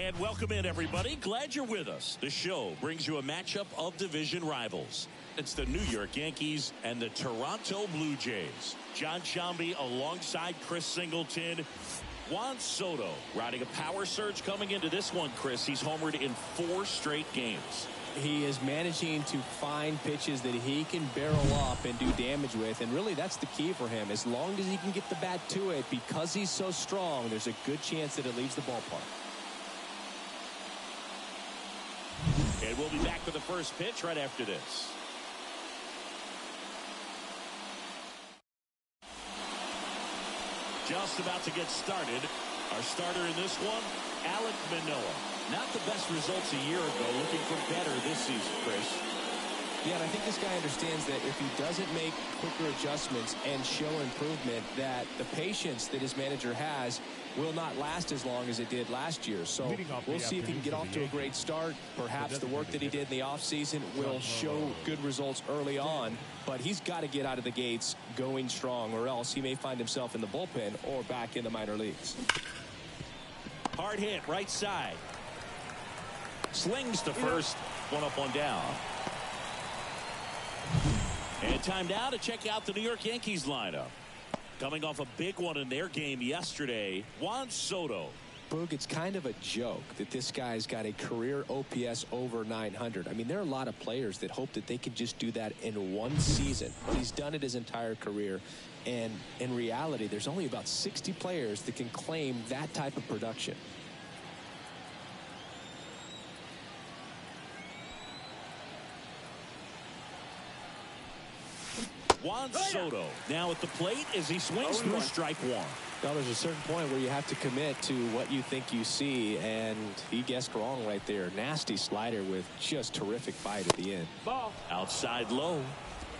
And welcome in, everybody. Glad you're with us. The show brings you a matchup of division rivals. It's the New York Yankees and the Toronto Blue Jays. John Sciambi alongside Chris Singleton. Juan Soto riding a power surge coming into this one, Chris. He's homered in 4 straight games. He is managing to find pitches that he can barrel up and do damage with, and really that's the key for him. As long as he can get the bat to it, because he's so strong, there's a good chance that it leaves the ballpark. And we'll be back for the first pitch right after this. Just about to get started. Our starter in this one, Alek Manoah. Not the best results a year ago. Looking for better this season, Chris. Yeah, and I think this guy understands that if he doesn't make quicker adjustments and show improvement, that the patience that his manager has will not last as long as it did last year. So we'll see if he can get off to a great start. Perhaps the work that he did in the offseason will show good results early on, but he's got to get out of the gates going strong, or else he may find himself in the bullpen or back in the minor leagues. Hard hit, right side. Slings to first. One up, one down. And time now to check out the New York Yankees lineup. Coming off a big one in their game yesterday, Juan Soto. Boog, it's kind of a joke that this guy's got a career OPS over 900. I mean, there are a lot of players that hope that they can just do that in one season, but he's done it his entire career. And in reality, there's only about 60 players that can claim that type of production. Juan Soto now at the plate as he swings through strike one. Now there's a certain point where you have to commit to what you think you see, and he guessed wrong right there. Nasty slider with just terrific bite at the end. Ball. Outside low,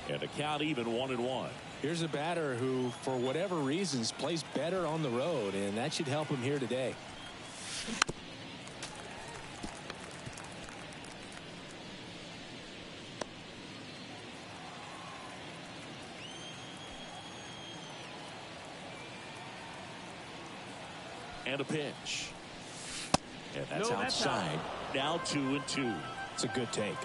and a count even 1-1. Here's a batter who, for whatever reasons, plays better on the road, and that should help him here today. And a pitch. And that's outside. Now 2-2. It's a good take.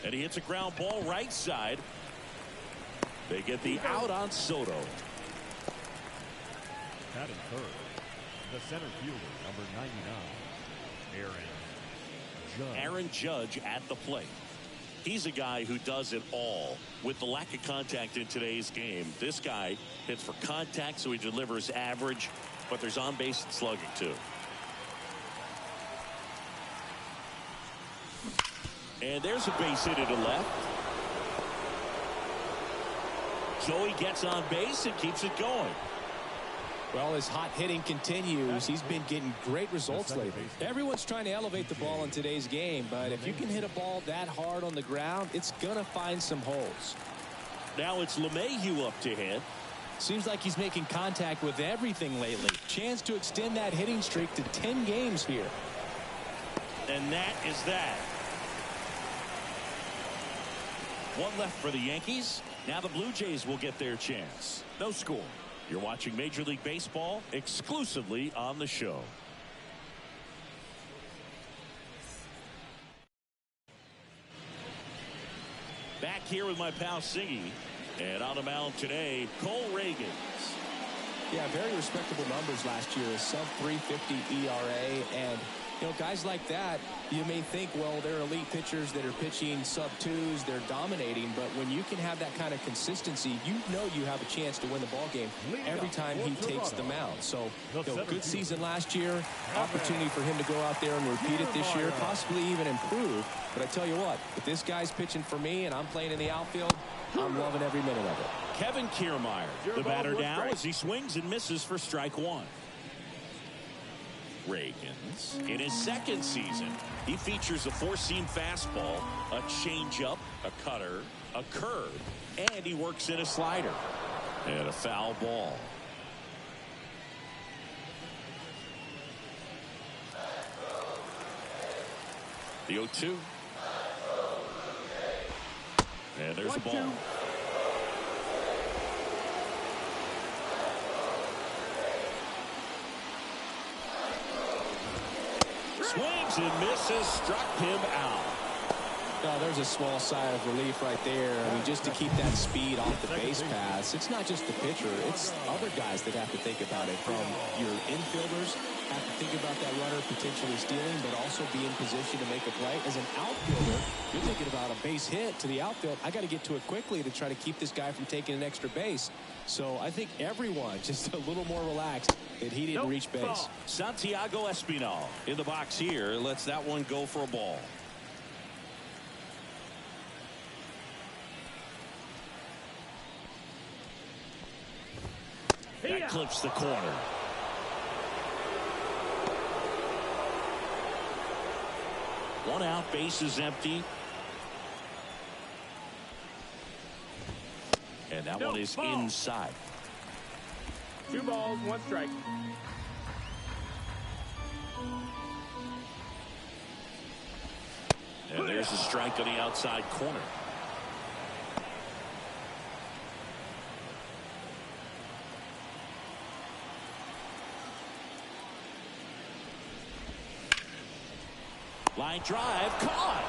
And he hits a ground ball right side. They get the out on Soto. Batting third, the center fielder, number 99, Aaron Judge at the plate. He's a guy who does it all. With the lack of contact in today's game, this guy hits for contact, so he delivers average, but there's on-base slugging too. And there's a base hit to left. Joey gets on base and keeps it going. Well, his hot hitting continues. He's been getting great results lately. Everyone's trying to elevate the ball in today's game, but if you can hit a ball that hard on the ground, it's going to find some holes. Now it's LeMahieu up to hit. Seems like he's making contact with everything lately. Chance to extend that hitting streak to 10 games here. And that is that. One left for the Yankees. Now the Blue Jays will get their chance. No score. You're watching Major League Baseball exclusively on the show. Back here with my pal Siggy. And on the mound today, Cole Reagans. Yeah, very respectable numbers last year. A sub-350 ERA. And, you know, guys like that, you may think, well, they're elite pitchers that are pitching sub-2s, they're dominating, but when you can have that kind of consistency, you know you have a chance to win the ball game every time he takes the mound. So, you know, good season last year, opportunity for him to go out there and repeat it this year, possibly even improve. But I tell you what, if this guy's pitching for me and I'm playing in the outfield, I'm loving every minute of it. Kevin Kiermaier, the batter now as he swings and misses for strike one. Reagans, in his second season, he features a four-seam fastball, a changeup, a cutter, a curve, and he works in a slider. And a foul ball. The 0-2. And there's a ball. Swings and misses, struck him out. No, there's a small sigh of relief right there. I mean, just to keep that speed off the base pass. It's not just the pitcher. It's other guys that have to think about it. From your infielders have to think about that runner potentially stealing, but also be in position to make a play. As an outfielder, you're thinking about a base hit to the outfield. I got to get to it quickly to try to keep this guy from taking an extra base. So I think everyone just a little more relaxed that he didn't reach base. Santiago Espinal in the box here. Lets that one go for a ball. That clips the corner. One out, base is empty. And that one is inside. 2 balls, 1 strike. And there's a strike on the outside corner. Line drive, caught.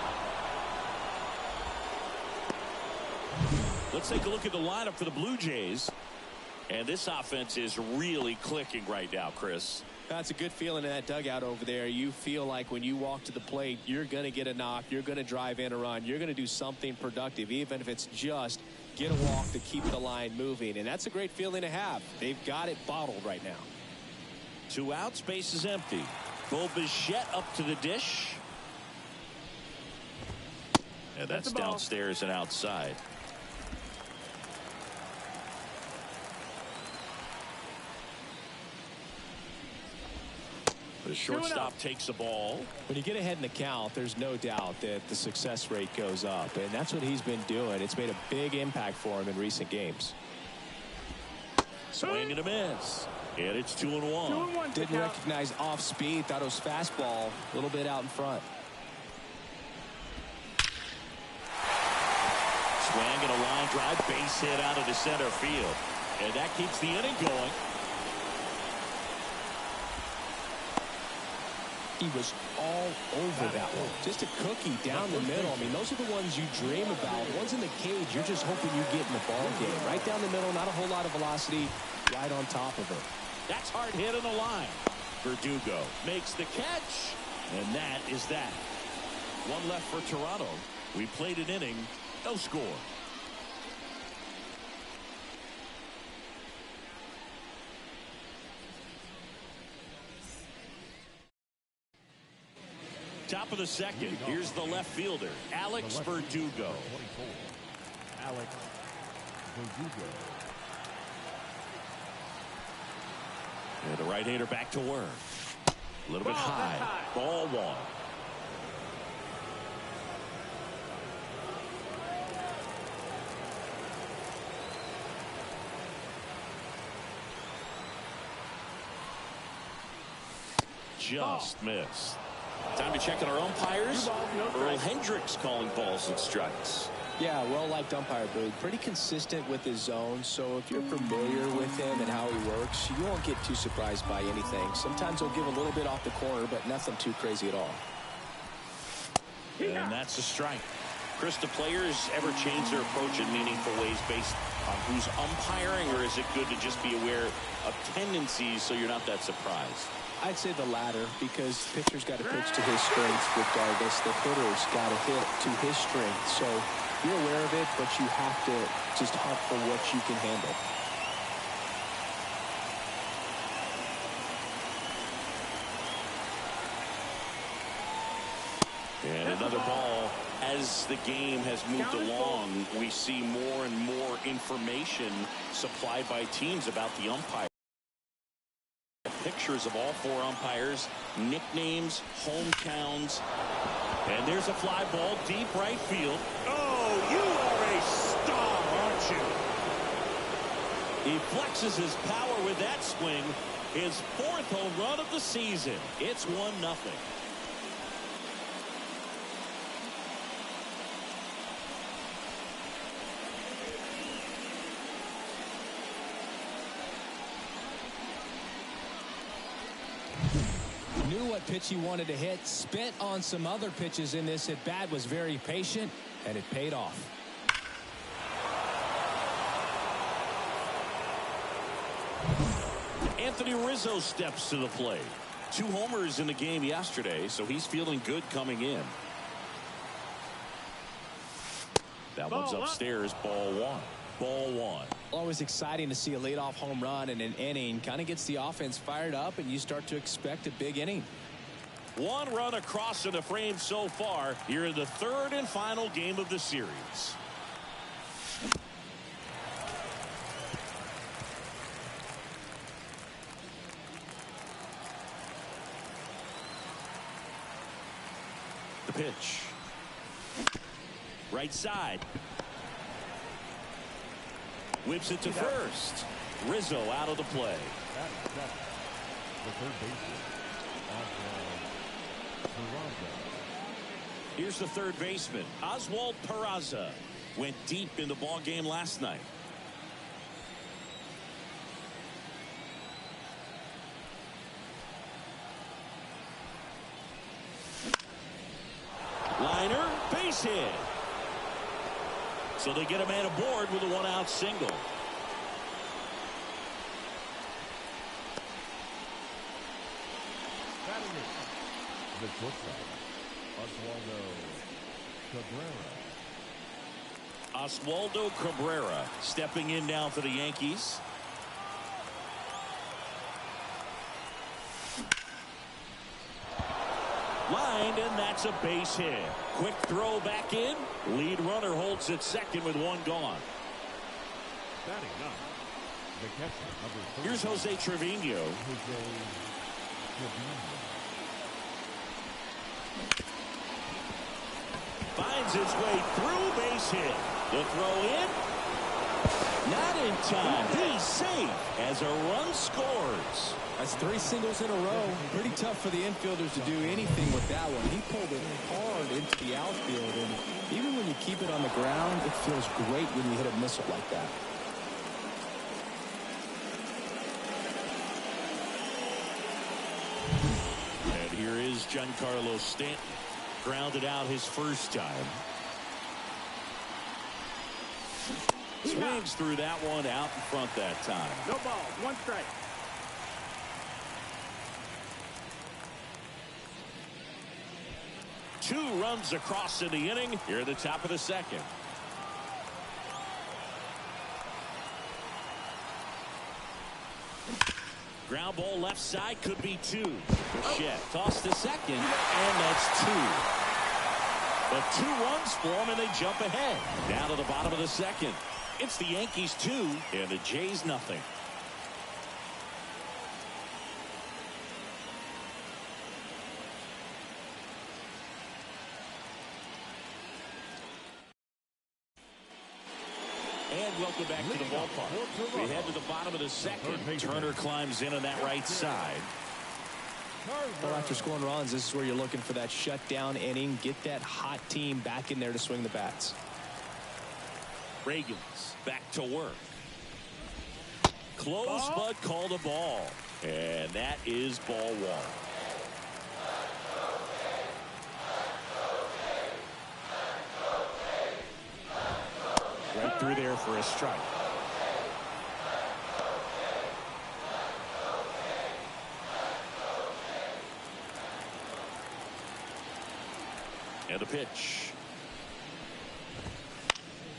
Let's take a look at the lineup for the Blue Jays. And this offense is really clicking right now, Chris. That's a good feeling in that dugout over there. You feel like when you walk to the plate, you're going to get a knock. You're going to drive in a run. You're going to do something productive, even if it's just get a walk to keep the line moving. And that's a great feeling to have. They've got it bottled right now. 2 outs, base is empty. Bo Bichette up to the dish. And that's downstairs and outside. The shortstop takes the ball. When you get ahead in the count, there's no doubt that the success rate goes up, and that's what he's been doing. It's made a big impact for him in recent games. Swing and a miss. And it's 2-1. Didn't recognize off speed. Thought it was fastball. A little bit out in front. Swing and a line drive, base hit out of the center field. And that keeps the inning going. He was all over that one. Just a cookie down the middle. I mean, those are the ones you dream about. Ones in the cage, you're just hoping you get in the ball game. Right down the middle, not a whole lot of velocity, right on top of it. That's hard hit on the line. Verdugo makes the catch, and that is that. One left for Toronto. We played an inning, no score. Top of the second. Here's the left fielder, Alex Verdugo. Alex Verdugo. And the right-hander back to work. A little bit high. Ball 1. Just missed. Time to check on our umpires. Earl Hendricks calling balls and strikes. Yeah, well-liked umpire, Boog. Pretty consistent with his zone, so if you're familiar with him and how he works, you won't get too surprised by anything. Sometimes he'll give a little bit off the corner, but nothing too crazy at all. And that's a strike. Chris, do players ever change their approach in meaningful ways based on who's umpiring, or is it good to just be aware of tendencies so you're not that surprised? I'd say the latter, because the pitcher's got to pitch to his strengths regardless. The hitter's got to hit to his strength. So you're aware of it, but you have to just hunt for what you can handle. And another ball. As the game has moved along, we see more and more information supplied by teams about the umpire. Pictures of all 4 umpires, nicknames, hometowns, and there's a fly ball deep right field. Oh, you are a star, aren't you? He flexes his power with that swing. His 4th home run of the season. It's 1-0. Knew what pitch he wanted to hit. Spent on some other pitches in this at bat. Was very patient, and it paid off. Anthony Rizzo steps to the plate. 2 homers in the game yesterday, so he's feeling good coming in. That one's upstairs. Ball 1. Ball 1. Always exciting to see a leadoff home run in an inning. Kind of gets the offense fired up, and you start to expect a big inning. 1 run across in the frame so far here in the 3rd and final game of the series. The pitch. Right side. Whips it to first. Rizzo out of the play. The third baseman, Here's the third baseman, Oswald Peraza. Went deep in the ball game last night. Liner, base hit. So they get a man aboard with a 1-out single. The shortstop, Oswaldo Cabrera stepping in now for the Yankees. Lined, and that's a base hit. Quick throw back in. Lead runner holds at second with 1 gone. Batting up, the catcher, number 30. Here's Jose Trevino. Finds his way through, base hit. The throw in. Not in time. He's safe as a run scores. That's 3 singles in a row. Pretty tough for the infielders to do anything with that one. He pulled it hard into the outfield, and even when you keep it on the ground, it feels great when you hit a missile like that. And here is Giancarlo Stanton. Grounded out his first time. Swings through that one, out in front that time. No ball, 1 strike. Two runs across in the inning here at the top of the 2nd. Ground ball left side, could be 2. Bichette toss to second, and that's 2. But 2 runs for them, and they jump ahead. Down to the bottom of the 2nd. It's the Yankees 2 and the Jays nothing. And welcome back to the ballpark. We head to the bottom of the 2nd. Turner climbs in on that right side. Well, after scoring runs, this is where you're looking for that shutdown inning. Get that hot team back in there to swing the bats. Reagans back to work. Close, but called a ball. And that is ball 1. Right through there for a strike. And a pitch.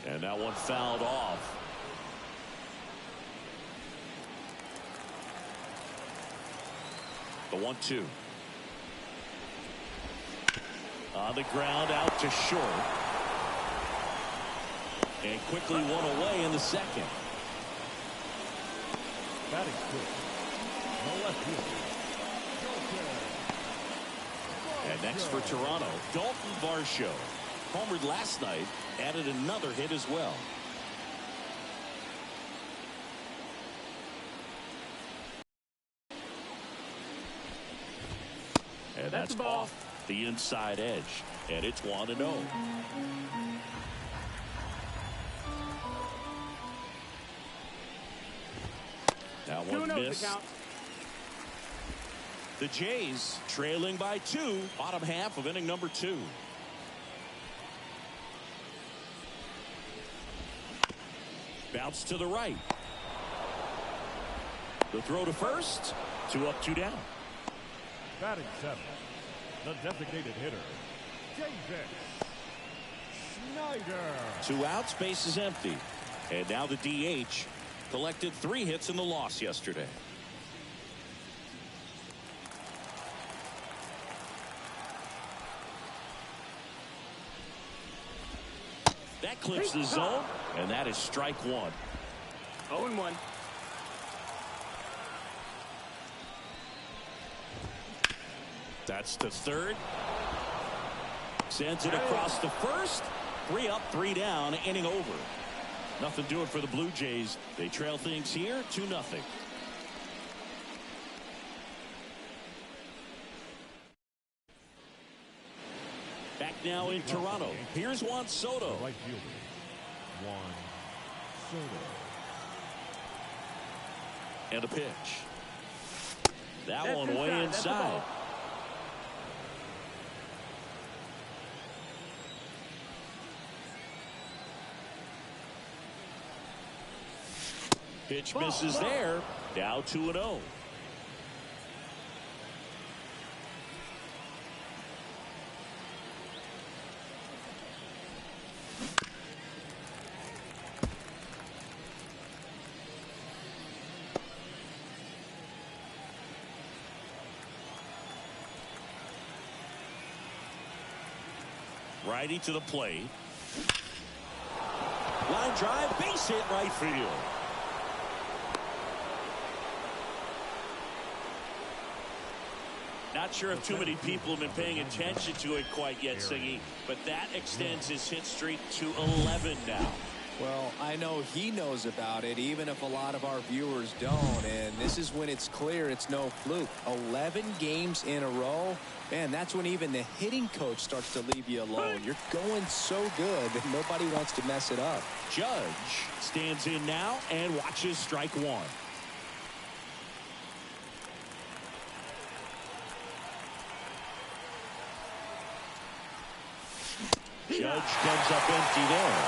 And that one fouled off. The 1-2. On the ground, out to short. And quickly one away in the 2nd. Batting quick. No left field. And next for Toronto, Dalton Varsho. Homered last night, added another hit as well. And that's off the inside edge. And it's 1-0. That one missed. The Jays trailing by 2, bottom half of inning number 2. Bounce to the right. The throw to first. 2 up, 2 down. Batting 7th, the designated hitter, Davis Snyder. 2 outs, base is empty. And now the DH collected 3 hits in the loss yesterday. That clips the zone, and that is strike 1. 0-1. That's to third. Sends it across the first. 3 up, 3 down, inning over. Nothing doing for the Blue Jays. They trail things here 2-0. Back now in Toronto. Here's Juan Soto. Right fielder, Juan Soto. And a pitch. That one way inside. Pitch misses there. Now 2-0. Righty to the plate. Line drive, base hit, right field. Not sure if too many people have been paying attention to it quite yet, Siggy, but that extends his hit streak to 11 now. Well, I know he knows about it, even if a lot of our viewers don't. And this is when it's clear it's no fluke. 11 games in a row. Man, that's when even the hitting coach starts to leave you alone. You're going so good that nobody wants to mess it up. Judge stands in now and watches strike 1. Judge comes up empty there.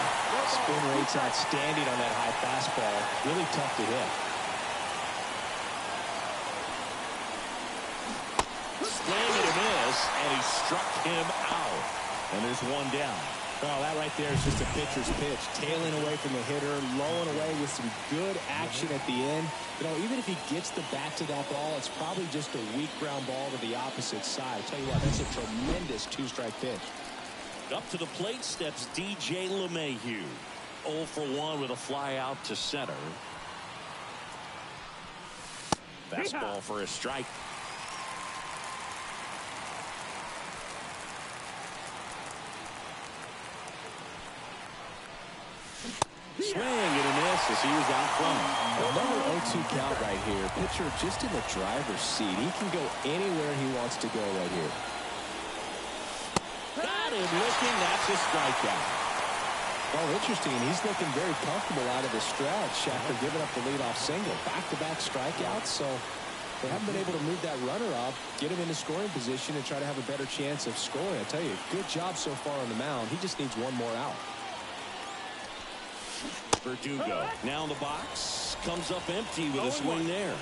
Spin rate's outstanding on that high fastball. Really tough to hit. Swing and a miss, and he struck him out. And there's 1 down. Well, that right there is just a pitcher's pitch. Tailing away from the hitter, lowing away with some good action at the end. You know, even if he gets the bat to that ball, it's probably just a weak ground ball to the opposite side. I tell you what, that's a tremendous 2-strike pitch. Up to the plate steps DJ LeMahieu. 0 for 1 with a fly out to center. Fastball for a strike. Swing and a miss as he was out front. Another 0-2 count right here. Pitcher just in the driver's seat. He can go anywhere he wants to go right here. Got him looking. That's a strikeout. Well, interesting. He's looking very comfortable out of the stretch after giving up the leadoff single. Back-to-back strikeouts, so they haven't been able to move that runner up, get him into scoring position, and try to have a better chance of scoring. I tell you, good job so far on the mound. He just needs 1 more out. Verdugo now in the box. Comes up empty with a swing there.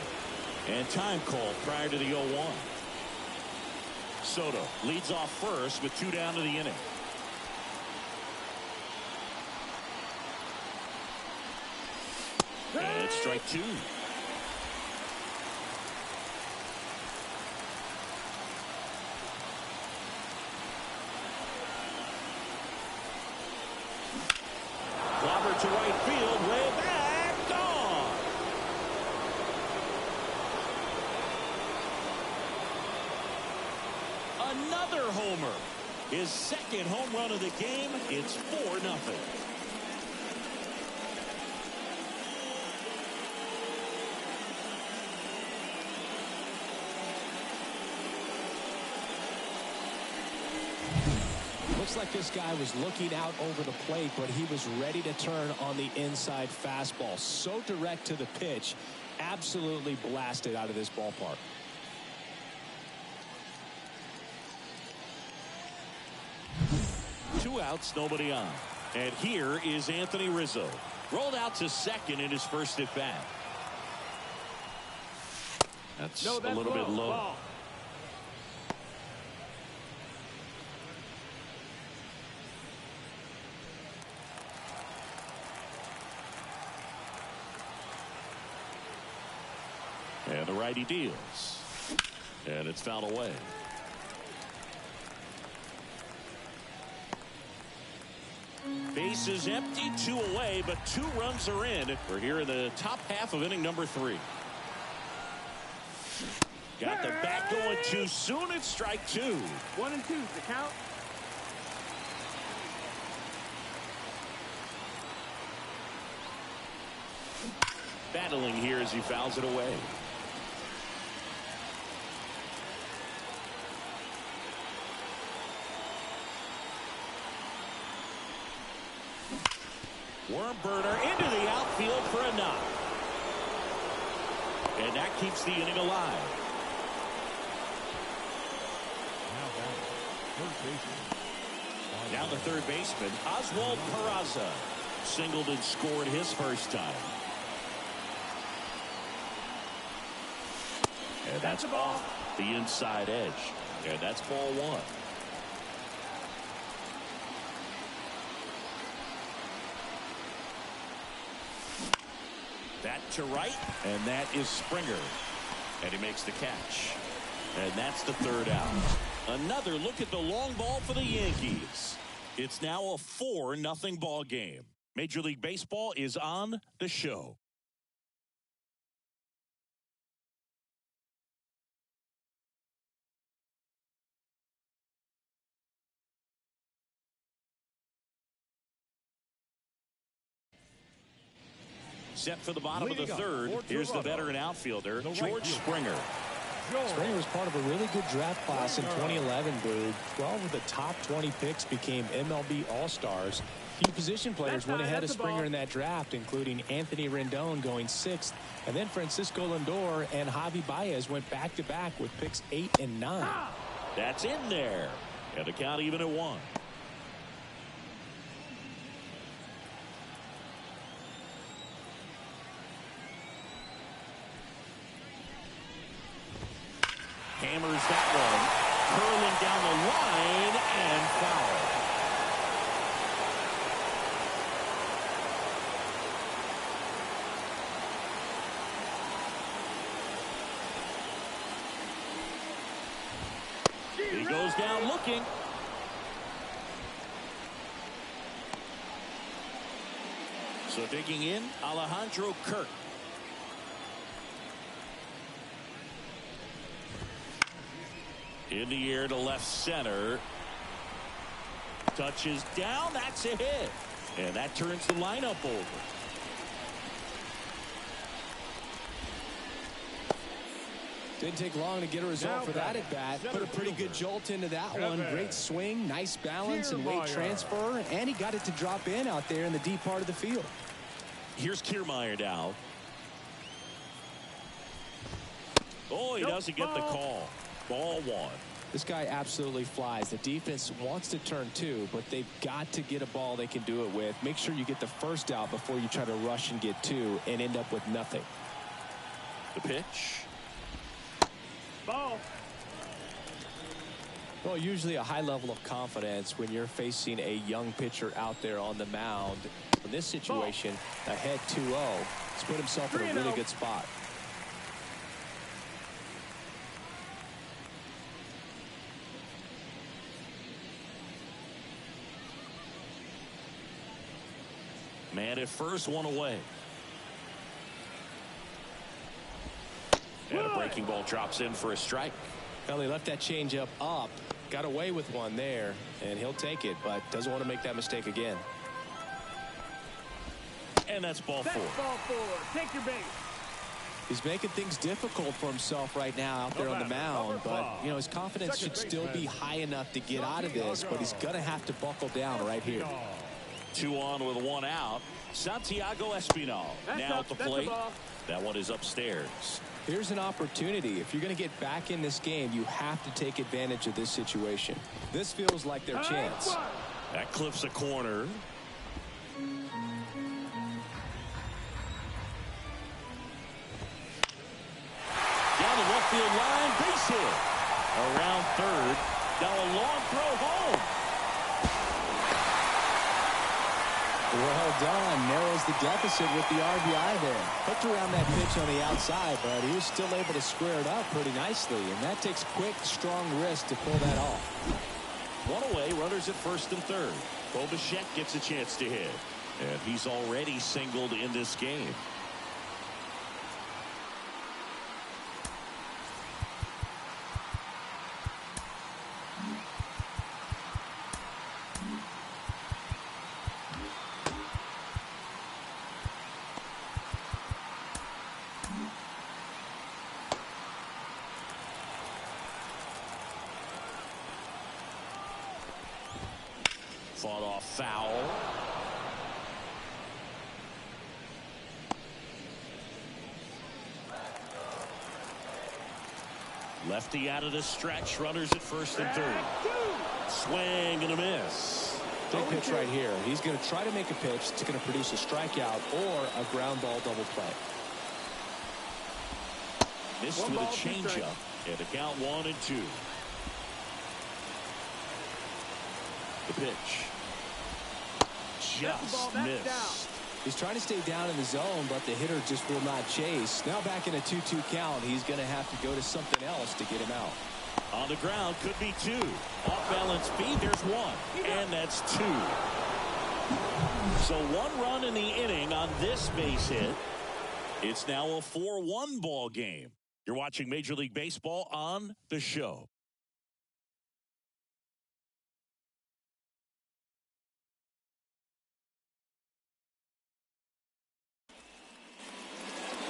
And time called prior to the 0-1. Soto leads off first with 2 down to the inning. And it's strike 2. Clobber to right field, way back, gone. Another homer. His second home run of the game. It's 4-0. Looks like this guy was looking out over the plate, but he was ready to turn on the inside fastball. So direct to the pitch. Absolutely blasted out of this ballpark. 2 outs, nobody on. And here is Anthony Rizzo. Rolled out to second in his first at bat. That's a little bit low. Ball. And the righty deals. And it's fouled away. Bases empty, 2 away, but 2 runs are in. We're here in the top half of inning number 3. Got the bat going too soon. It's strike 2. 1 and 2 is the count. Battling here as he fouls it away. Worm burner into the outfield for a knock. And that keeps the inning alive. Now the third baseman, Oswald Peraza. Singled and scored his first time. And that's off the inside edge. And that's ball 1. That to right, and that is Springer. And he makes the catch. And that's the 3rd out. Another look at the long ball for the Yankees. It's now a 4-0 ball game. Major League Baseball is on the show. Set for the bottom of the 3rd. Here's the veteran outfielder, George Springer. Springer was part of a really good draft class in 2011, Boog. 12 of the top 20 picks became MLB All-Stars. Few position players went ahead of Springer in that draft, including Anthony Rendon going 6th, and then Francisco Lindor and Javi Baez went back-to-back with picks 8 and 9. That's in there. And the count even at 1. Hammers that one, curling down the line, and foul. He goes down looking. So digging in, Alejandro Kirk. In the air to left center. Touches down. That's a hit. And that turns the lineup over. Didn't take long to get a result for that at bat. Put a pretty good jolt into that one. Great swing, nice balance and weight transfer. And he got it to drop in out there in the deep part of the field. Here's Kiermaier now. Oh, he doesn't get the call. Ball 1. This guy absolutely flies. The defense wants to turn 2, but they've got to get a ball they can do it with. Make sure you get the first out before you try to rush and get 2 and end up with nothing. The pitch. Ball. Well, usually a high level of confidence when you're facing a young pitcher out there on the mound. In this situation, ahead 2-0. He's put himself in a really good spot. Man at first, 1 away. And a breaking ball drops in for a strike. Well, he left that changeup up. Got away with one there, and he'll take it, but doesn't want to make that mistake again. And that's ball 4. That's ball 4. Take your base. He's making things difficult for himself right now out there on the mound, but, you know, his confidence should still be high enough to get out of this, but he's going to have to buckle down right here. 2 on with 1 out. Santiago Espinal now at the plate. That one is upstairs. Here's an opportunity. If you're going to get back in this game, you have to take advantage of this situation. This feels like their chance. That clips a corner. Down the left field line, base hit. Around third. Now a long throw home. Well done. Narrows the deficit with the RBI there. Hooked around that pitch on the outside, but he was still able to square it up pretty nicely. And that takes quick, strong wrist to pull that off. One away, runners at first and third. Bo Bichette gets a chance to hit. And he's already singled in this game. Fought off foul. Lefty out of the stretch. Runners at first and third. Swing and a miss. Big pitch right here. He's going to try to make a pitch that's going to produce a strikeout or a ground ball double play. Missed with a changeup. And the count 1-2. The pitch. Just missed. He's trying to stay down in the zone, but the hitter just will not chase. Now back in a 2-2 count, he's going to have to go to something else to get him out. On the ground, could be two. Off balance speed, there's one. And that's two. So 1 run in the inning on this base hit. It's now a 4-1 ball game. You're watching Major League Baseball on The Show.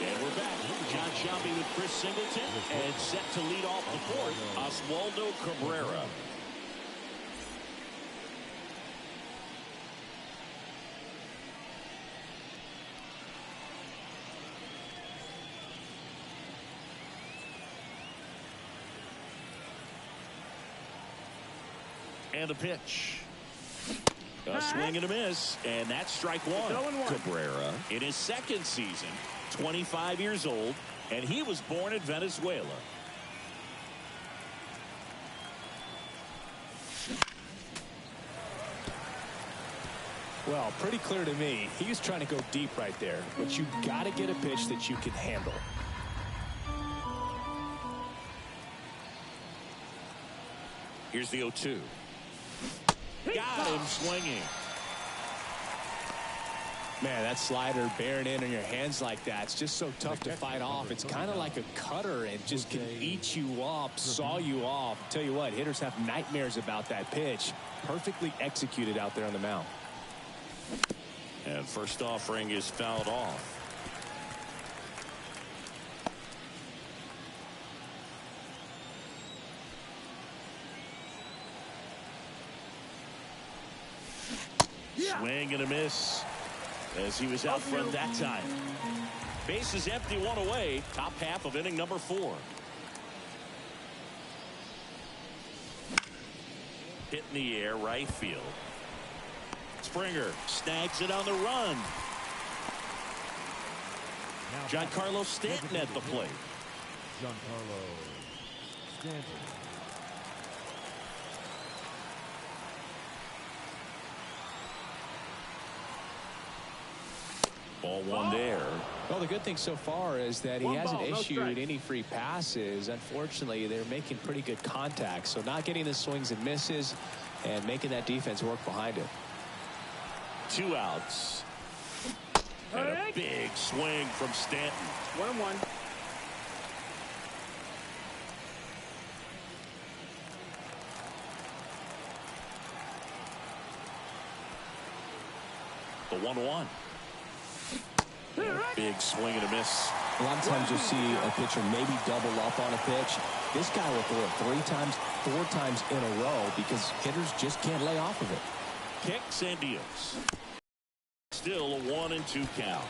And we're back. John Shelby with Chris Singleton. And set to lead off the fourth, Oswaldo Cabrera. And the pitch. A swing and a miss, and that's strike one. Cabrera in his second season, 25 years old, and he was born in Venezuela. Well, pretty clear to me. He was trying to go deep right there, but you got to get a pitch that you can handle. Here's the 0-2. Got him swinging. Man, that slider bearing in on your hands like that, it's just so tough to fight off. It's kind of like a cutter and just can eat you up, saw you off. Tell you what, hitters have nightmares about that pitch. Perfectly executed out there on the mound. And first offering is fouled off. Swing and a miss as he was out front that time. Base is empty, 1 away. Top half of inning number 4. Hit in the air, right field. Springer snags it on the run. Giancarlo Stanton at the plate. Giancarlo Stanton. Ball 1 there. Well, the good thing so far is that he hasn't issued any free passes. Unfortunately, they're making pretty good contact. So not getting the swings and misses and making that defense work behind it. 2 outs. And a big swing from Stanton. 1-1. The 1-1. Big swing and a miss. A lot of times you'll see a pitcher maybe double up on a pitch. This guy will throw it 3 times, 4 times in a row because hitters just can't lay off of it. Kicks and deals. Still a 1-2 count.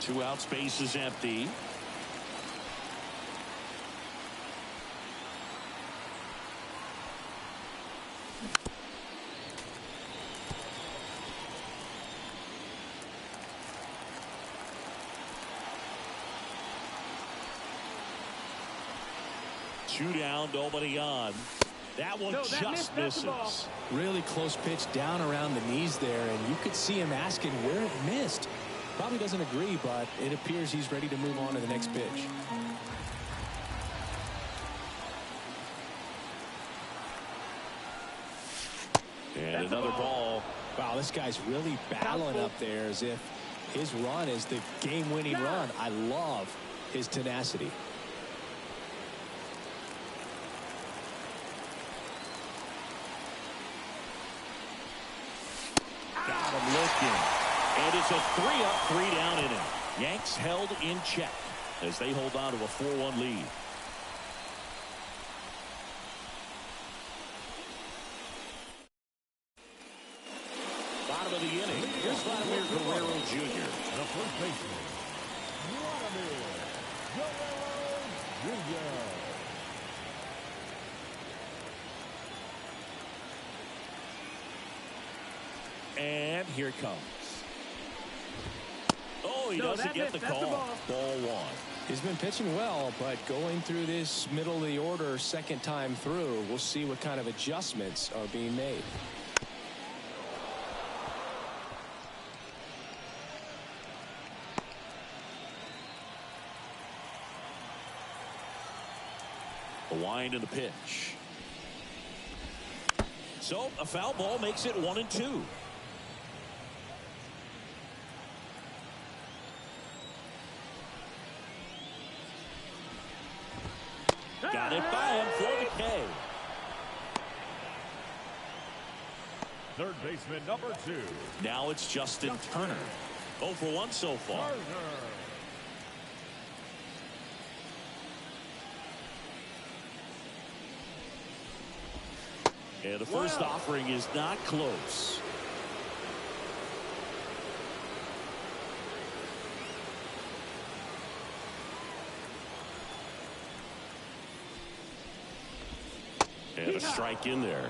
2 outs, base is empty. 2 down, nobody on. That one just misses. Really close pitch down around the knees there, and you could see him asking where it missed. Probably doesn't agree, but it appears he's ready to move on to the next pitch. And another ball. Wow, this guy's really battling up there as if his run is the game-winning run. I love his tenacity. Got him looking. And it's a 3-up, 3-down inning. Yanks held in check as they hold on to a 4-1 lead. Bottom of the inning. Here's Vladimir Guerrero Jr. The first baseman, Vladimir Guerrero Jr. And here it comes. Oh, he doesn't get the call. Ball 1. He's been pitching well, but going through this middle of the order second time through, we'll see what kind of adjustments are being made. The wind and the pitch. So a foul ball makes it 1-2. Got it by him for the K. Third baseman, number 2. Now it's Justin Turner. 0 for 1 so far. Turner. And the first offering is not close. And a strike in there.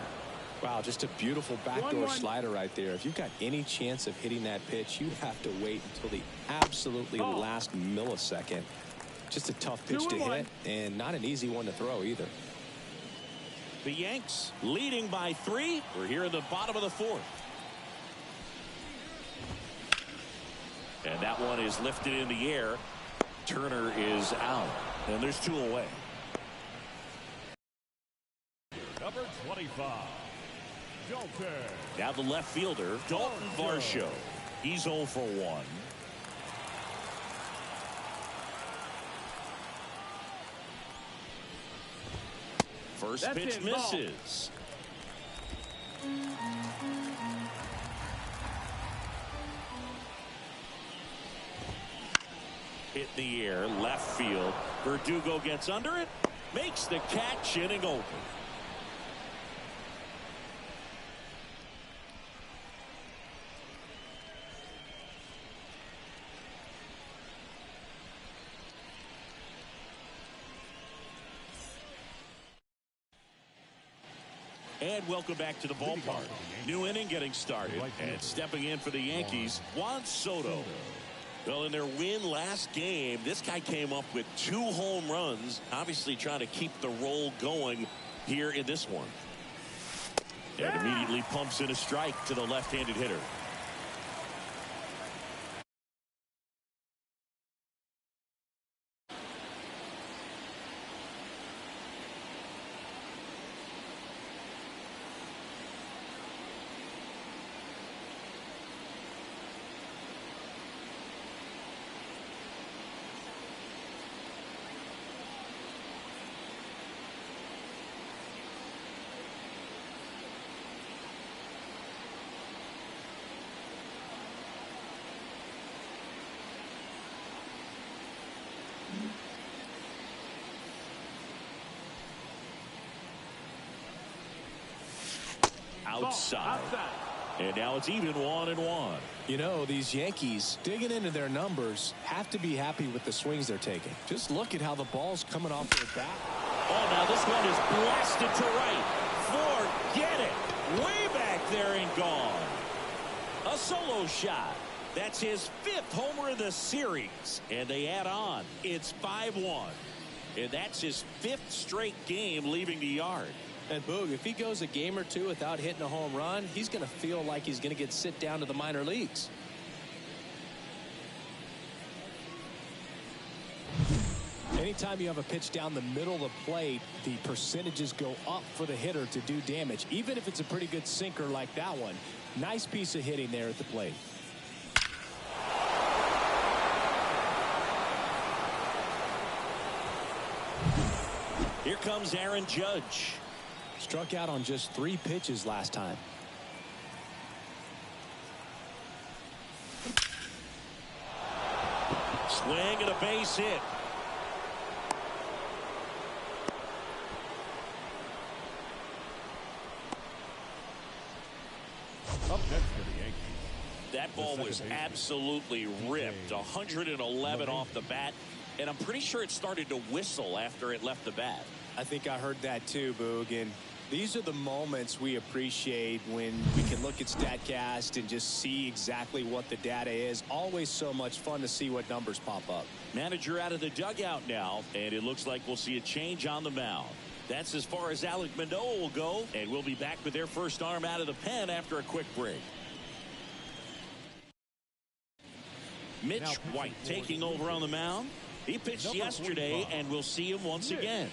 Wow, just a beautiful backdoor slider right there. If you've got any chance of hitting that pitch, you have to wait until the absolutely last millisecond. Just a tough pitch to hit, and not an easy one to throw either. The Yanks leading by 3. We're here in the bottom of the 4th. And that one is lifted in the air. Turner is out. And there's 2 away. Number 25, Dalton. Now the left fielder, Dalton Varsho. He's 0 for 1. First pitch misses. Hit in the air, left field. Verdugo gets under it, makes the catch, inning over. And welcome back to the ballpark. New inning getting started. And stepping in for the Yankees, Juan Soto. Well, in their win last game, this guy came up with 2 home runs. Obviously trying to keep the roll going here in this one. And immediately pumps in a strike to the left-handed hitter. Outside. And now it's even 1-1. You know, these Yankees digging into their numbers have to be happy with the swings they're taking. Just look at how the ball's coming off their bat. Oh, now this one is blasted to right. Forget it. Way back there and gone. A solo shot. That's his 5th homer of the series. And they add on. It's 5-1. And that's his 5th straight game leaving the yard. And Boog, if he goes a game or two without hitting a home run, he's going to feel like he's going to get sit down to the minor leagues. Anytime you have a pitch down the middle of the plate, the percentages go up for the hitter to do damage, even if it's a pretty good sinker like that one. Nice piece of hitting there at the plate. Here comes Aaron Judge. Struck out on just 3 pitches last time. Swing and a base hit. Up next for the Yankees. That ball was absolutely ripped. 111 off the bat. And I'm pretty sure it started to whistle after it left the bat. I think I heard that too, Boog. And these are the moments we appreciate when we can look at StatCast and just see exactly what the data is. Always so much fun to see what numbers pop up. Manager out of the dugout now, and it looks like we'll see a change on the mound. That's as far as Alec Manoah will go, and we'll be back with their first arm out of the pen after a quick break. Mitch White taking over on the mound. He pitched yesterday, and we'll see him once again.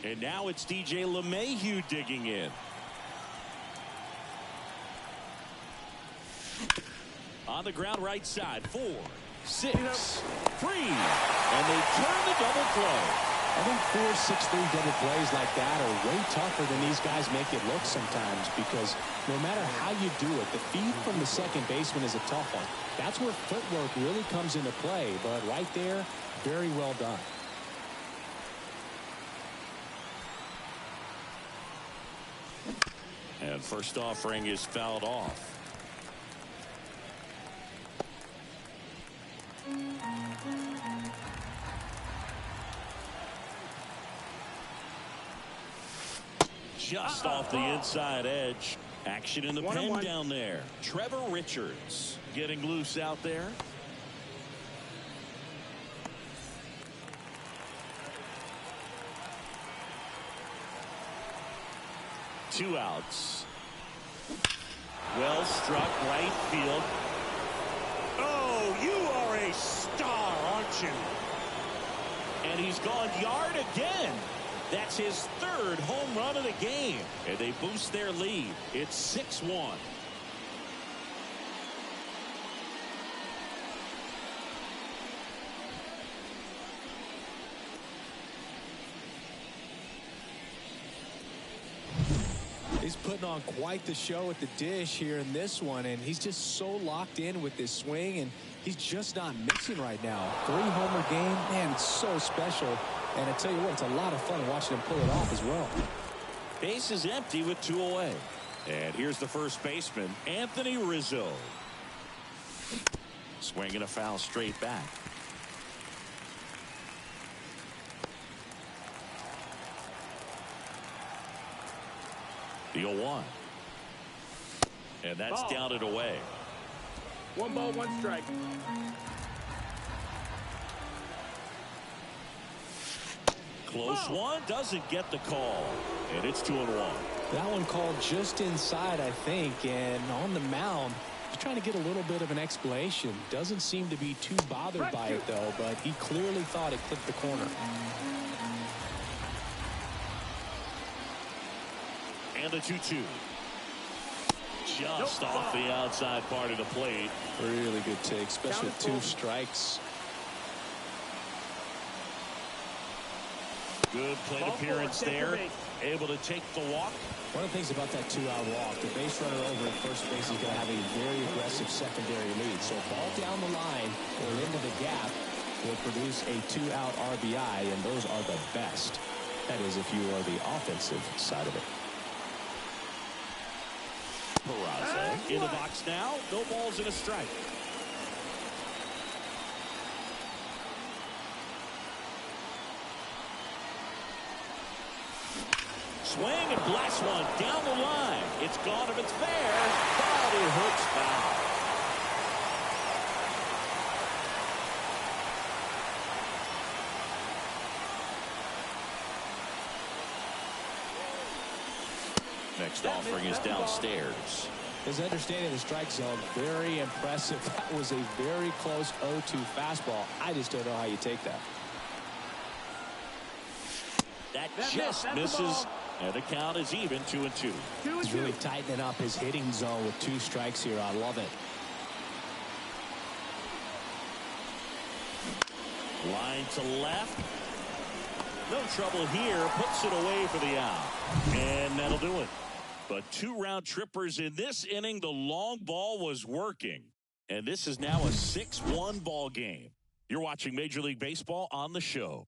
And now it's DJ LeMahieu digging in. On the ground right side, 4, 6, 3. And they turn the double play. I think 4, 6, 3 double plays like that are way tougher than these guys make it look sometimes, because no matter how you do it, the feed from the second baseman is a tough one. That's where footwork really comes into play, but right there, very well done. And first offering is fouled off. Just off the inside edge. Action in the pen down there. Trevor Richards getting loose out there. Two outs. Well struck right field. Oh, you are a star, aren't you? And he's gone yard again. That's his 3rd home run of the game. And they boost their lead. It's 6-1. He's putting on quite the show at the dish here in this one, and he's just so locked in with this swing, and he's just not missing right now. 3-homer game, man, it's so special. And I tell you what, it's a lot of fun watching him pull it off as well. Base is empty with 2 away. And here's the first baseman, Anthony Rizzo. Swinging a foul straight back. The 0-1. And that's down and away. 1 ball, 1 strike. Close one, doesn't get the call. And it's 2-1. That one called just inside, I think, and on the mound, he's trying to get a little bit of an explanation. Doesn't seem to be too bothered by it, though, but he clearly thought it clipped the corner. And the 2-2. Just off the outside part of the plate. Really good take, especially with 2 strikes. Good plate appearance there. Able to take the walk. One of the things about that 2-out walk, the base runner over at first base is going to have a very aggressive secondary lead. So ball down the line or into the gap will produce a 2-out RBI, and those are the best. That is, if you are the offensive side of it. Peraza in the box now. No balls and a strike. Swing and blast one down the line. It's gone if it's fair, but it hooks foul. Next offering is downstairs. His understanding of the strike zone, very impressive. That was a very close 0-2 fastball. I just don't know how you take that. That just misses, and the count is even 2-2. He's really tightening up his hitting zone with 2 strikes here. I love it. Line to left. No trouble here. Puts it away for the out. And that'll do it. But 2 round trippers in this inning. The long ball was working. And this is now a 6-1 ball game. You're watching Major League Baseball on the show.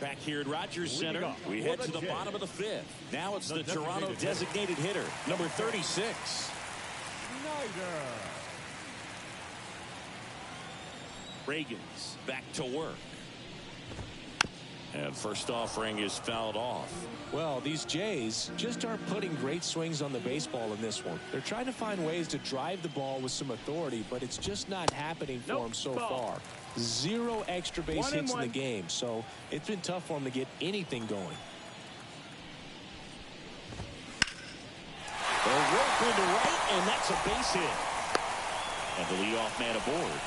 Back here at Rogers Center, we head to the bottom of the 5th. Now it's the Toronto designated hitter, number 36. Reagan's back to work. And first offering is fouled off. Well, these Jays just aren't putting great swings on the baseball in this one. They're trying to find ways to drive the ball with some authority, but it's just not happening for them so far. 0 extra base hits in the game, so it's been tough for them to get anything going. A rope into right, and that's a base hit. And the leadoff man aboard.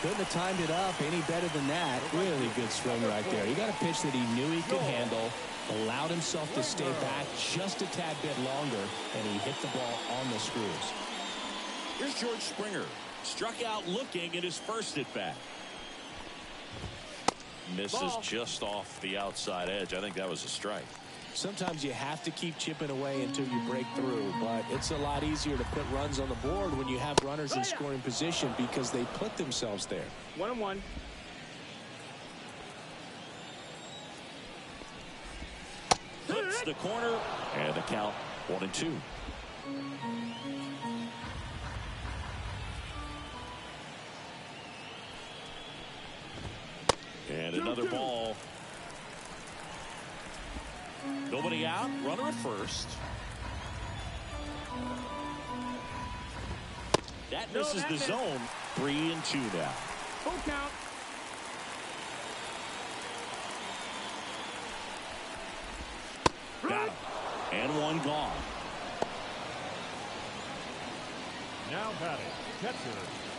Couldn't have timed it up any better than that. Really good swing right there. He got a pitch that he knew he could handle, allowed himself to stay back just a tad bit longer, and he hit the ball on the screws. Here's George Springer. Struck out looking at his first at bat. Misses just off the outside edge. I think that was a strike. Sometimes you have to keep chipping away until you break through, but it's a lot easier to put runs on the board when you have runners in scoring position because they put themselves there. 1-1. Hits the corner, and the count 1-2. And another ball. Nobody out. Runner at first. That misses the zone. 3-2 now. Full count. Got him. And one gone. Now batting, catcher.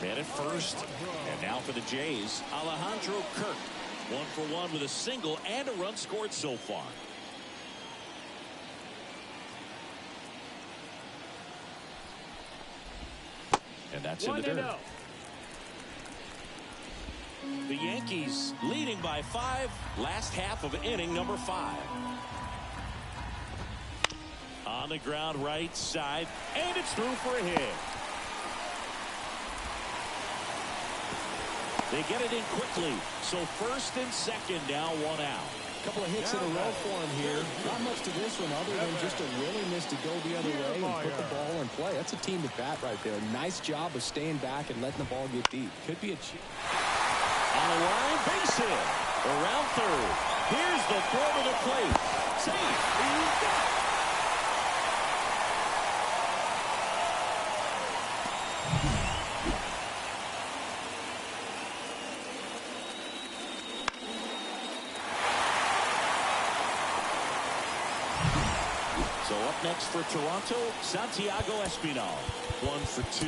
Man at first. And now for the Jays, Alejandro Kirk. 1 for 1 with a single and a run scored so far. And that's in the dirt. The Yankees leading by 5. Last half of inning number 5. On the ground right side. And it's through for a hit. They get it in quickly. So first and second now 1 out. A couple of hits in a row for him here. Not much to this one other than just a willingness to go the other way and put the ball in play. That's a team at bat right there. Nice job of staying back and letting the ball get deep. Could be a chip. On the line, base hit. Around third. Here's the throw to the plate. Safe. He's got it. So up next for Toronto, Santiago Espinal. 1 for 2.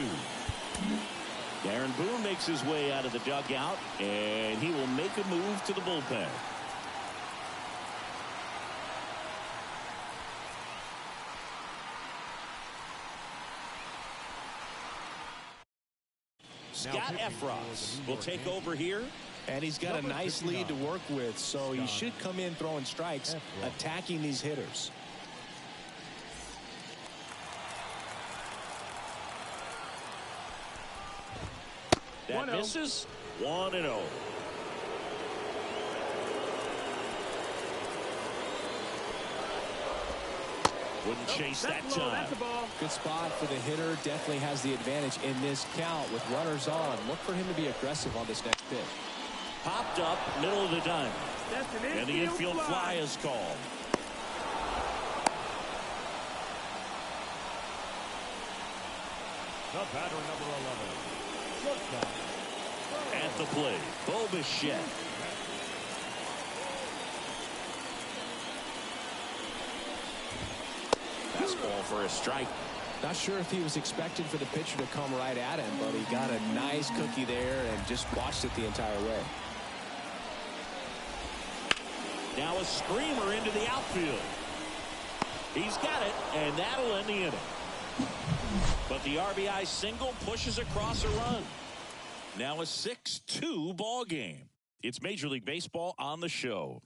Darren Boone makes his way out of the dugout, and he will make a move to the bullpen. Scott Efros will take over here. And he's got a nice lead to work with, so he should come in throwing strikes, attacking these hitters. That misses. 1-0. Wouldn't chase that time. Good spot for the hitter. Definitely has the advantage in this count with runners on. Look for him to be aggressive on this next pitch. Popped up, middle of the diamond. That's an And the infield fly is called. The batter, number 11. Shortstop. At the plate, Bo Bichette. Fastball for a strike. Not sure if he was expecting for the pitcher to come right at him, but he got a nice cookie there and just watched it the entire way. Now a screamer into the outfield. He's got it, and that'll end the inning. But the RBI single pushes across a run. Now a 6-2 ball game. It's Major League Baseball on the show.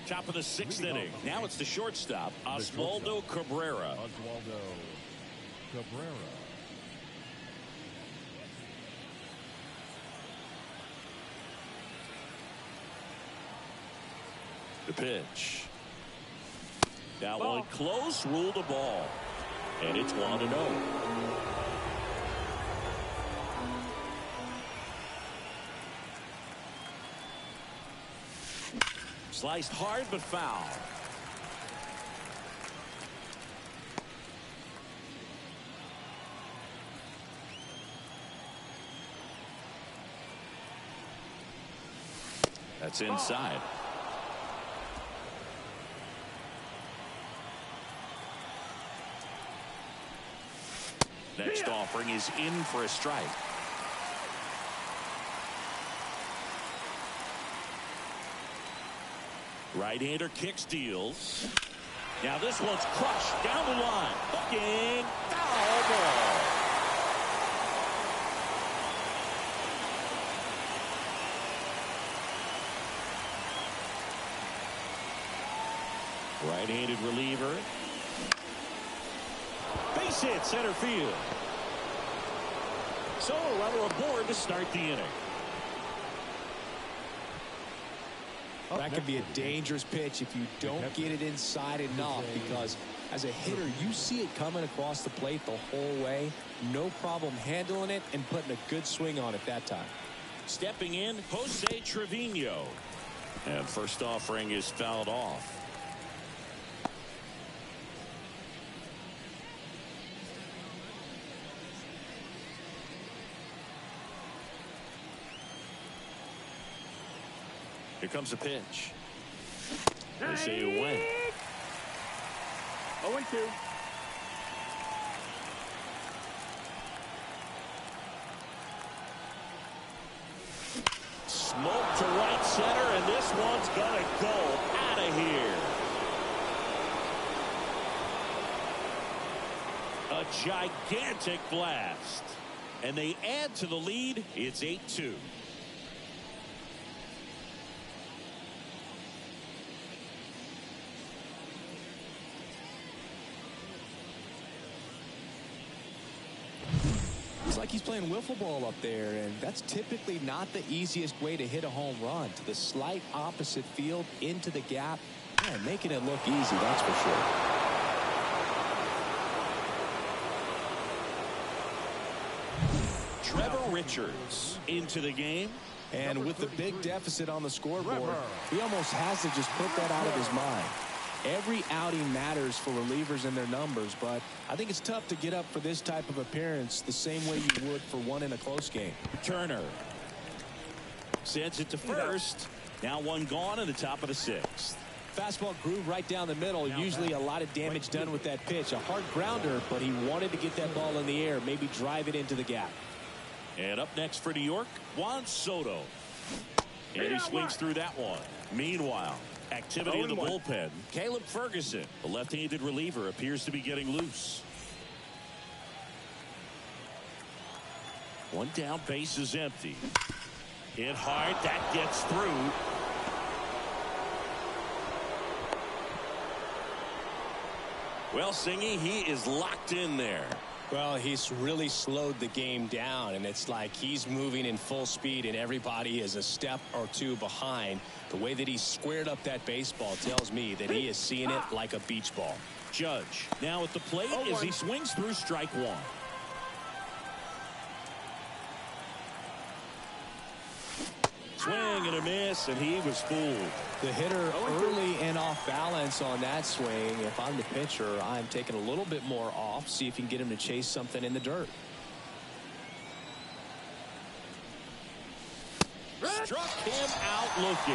Top of the 6th inning. Now it's the shortstop, Oswaldo Cabrera. Oswaldo Cabrera. The pitch. That one close, ruled a ball. And it's 1-0. Sliced hard but foul. That's inside. Next offering is in for a strike. Right-hander kicks, deals. Now this one's crushed down the line. Hooking, foul ball. Right-handed reliever. Base hit, center field. So a runner aboard to start the inning. That could be a dangerous pitch if you don't get it inside enough, because as a hitter, you see it coming across the plate the whole way. No problem handling it and putting a good swing on it that time. Stepping in, Jose Trevino. And first offering is fouled off. Here comes a pitch. They say you win. 0-2. Smoke to right center, and this one's gonna go out of here. A gigantic blast. And they add to the lead. It's 8-2. Like he's playing wiffle ball up there, and that's typically not the easiest way to hit a home run. To the slight opposite field, into the gap, and making it look easy, that's for sure. Trevor Richards into the game. And with the big deficit on the scoreboard, he almost has to just put that out of his mind. Every outing matters for relievers and their numbers, but I think it's tough to get up for this type of appearance the same way you would for one in a close game. Turner sends it to first. Now one gone in the top of the 6th. Fastball groove right down the middle. Usually a lot of damage done with that pitch. A hard grounder, but he wanted to get that ball in the air, maybe drive it into the gap. And up next for New York, Juan Soto. And he swings through that one. Meanwhile, activity in the bullpen. Caleb Ferguson, the left-handed reliever, appears to be getting loose. One down, base is empty. Hit hard, that gets through. Well, Singy, he is locked in there. Well, he's really slowed the game down, and it's like he's moving in full speed and everybody is a step or two behind. The way that he squared up that baseball tells me that he is seeing it like a beach ball. Judge now at the plate as he swings through strike one. Swing and a miss, and he was fooled. The hitter early and off balance on that swing. If I'm the pitcher, I'm taking a little bit more off, see if you can get him to chase something in the dirt. Struck him out looking.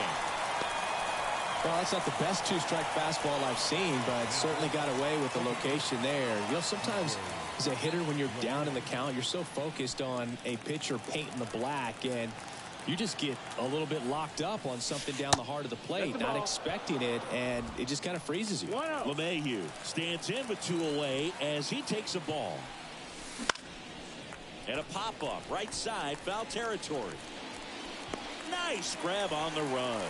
Well, that's not the best two-strike fastball I've seen, but certainly got away with the location there. You know, sometimes as a hitter, when you're down in the count, you're so focused on a pitcher painting the black, and you just get a little bit locked up on something down the heart of the plate, not expecting it, and it just kind of freezes you. LeMahieu stands in with 2 away as he takes a ball. And a pop-up right side, foul territory. Nice grab on the run.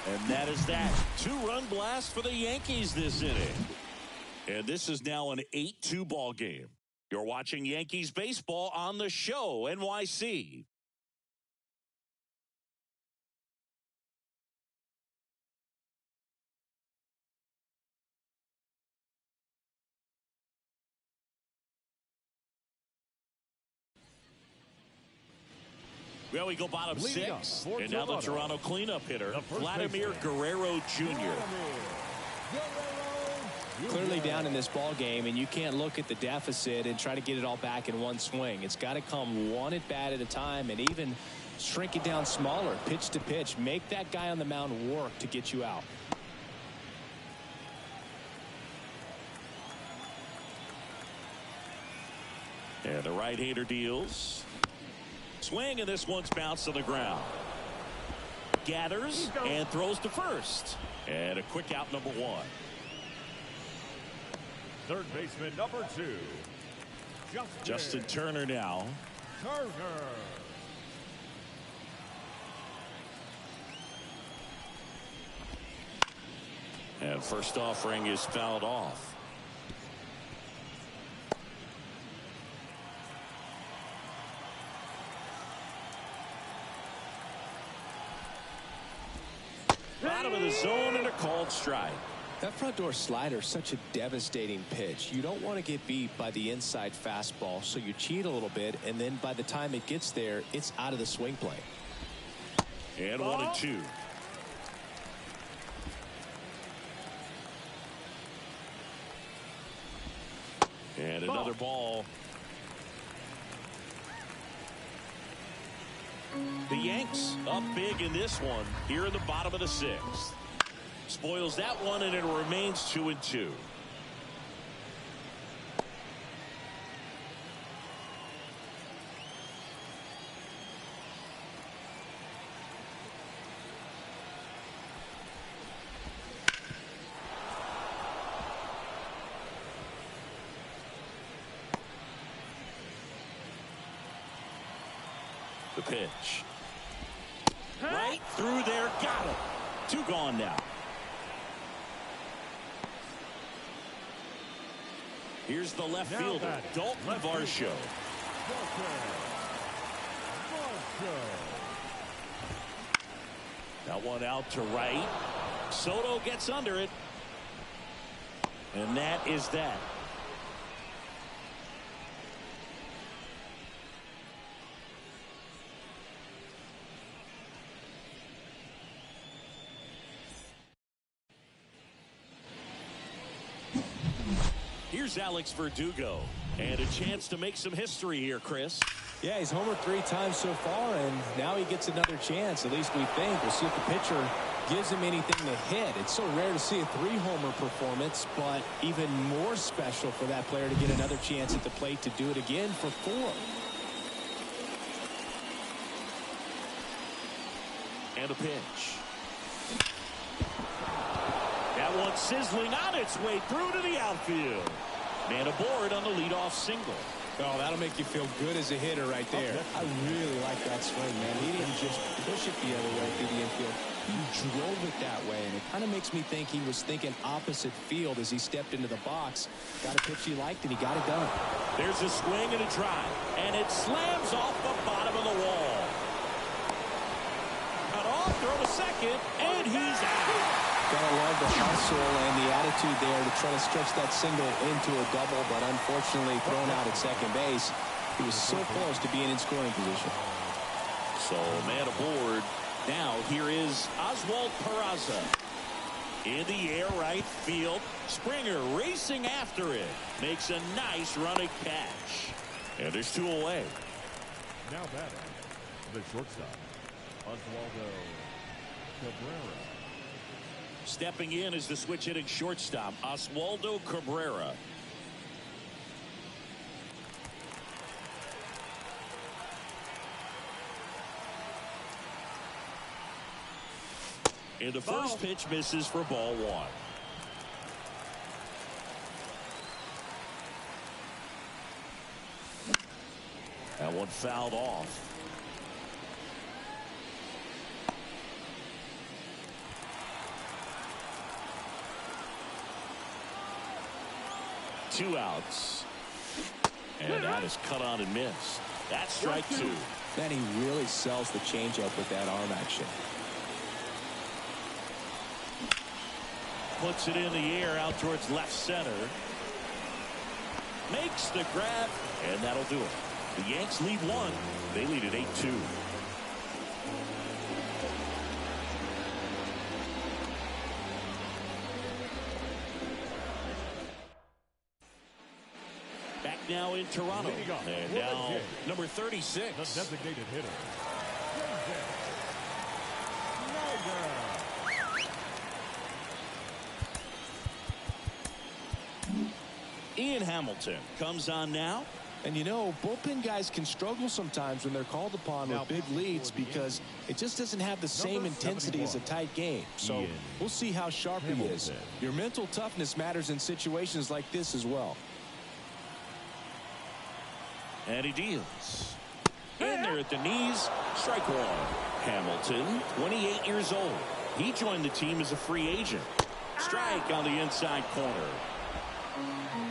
And that is that. 2-run blast for the Yankees this inning. And this is now an 8-2 ball game. You're watching Yankees baseball on the show, NYC. Well, we go bottom 6, and now the Toronto cleanup hitter, Vladimir Guerrero Jr. Clearly down in this ball game, and you can't look at the deficit and try to get it all back in one swing. It's got to come one at bat at a time, and even shrink it down smaller, pitch to pitch. Make that guy on the mound work to get you out. And the right-hander deals. Swing, and this one's bounced to the ground. Gathers and throws to first. And a quick out, number 1. Third baseman, number 2. Justin Turner now. Turner. And first offering is fouled off. Bottom of the zone and a called strike. That front door slider is such a devastating pitch. You don't want to get beat by the inside fastball, so you cheat a little bit, and then by the time it gets there, it's out of the swing plane. And 1-2. And another ball. The Yanks up big in this one here in the bottom of the 6th. Spoils that one, and it remains 2-2. The pitch. Right through there. Got it. 2 gone now. Here's the left fielder, Dalton Varsho. That one out to right. Soto gets under it. And that is that. Here's Alex Verdugo, and a chance to make some history here, Chris. Yeah, he's homered 3 times so far, and now he gets another chance, at least we think. We'll see if the pitcher gives him anything to hit. It's so rare to see a 3-homer performance, but even more special for that player to get another chance at the plate to do it again for 4. And a pitch. That one sizzling on its way through to the outfield. Man aboard on the leadoff single. Oh, that'll make you feel good as a hitter right there. I really like that swing, man. He didn't just push it the other way through the infield. He drove it that way, and it kind of makes me think he was thinking opposite field as he stepped into the box. Got a pitch he liked, and he got it done. There's a swing and a drive, and it slams off the bottom of the wall. Cut off, throw to second, and he's out. Gotta love the hustle and the attitude there to try to stretch that single into a double, but unfortunately thrown out at second base. He was so close to being in scoring position. So man aboard Now here is Oswald Peraza. In the air, right field. Springer racing after it. Makes a nice running catch. And there's 2 away. Now batting, the shortstop, Oswaldo Cabrera. Stepping in is the switch hitting shortstop, Oswaldo Cabrera. And the first pitch misses for ball 1. That one fouled off. Two outs. And that is cut on and missed. That's strike 2. Then he really sells the changeup with that arm action. Puts it in the air out towards left center. Makes the grab, and that'll do it. The Yanks lead 1. They lead at 8-2. Back now in Toronto. And now number 36. The designated hitter. Ian Hamilton comes on now. And you know, bullpen guys can struggle sometimes when they're called upon with big leads because it just doesn't have the same intensity as a tight game. So we'll see how sharp he is. Your mental toughness matters in situations like this as well. And he deals. In there at the knees. Strike 1. Hamilton, 28 years old. He joined the team as a free agent. Strike on the inside corner.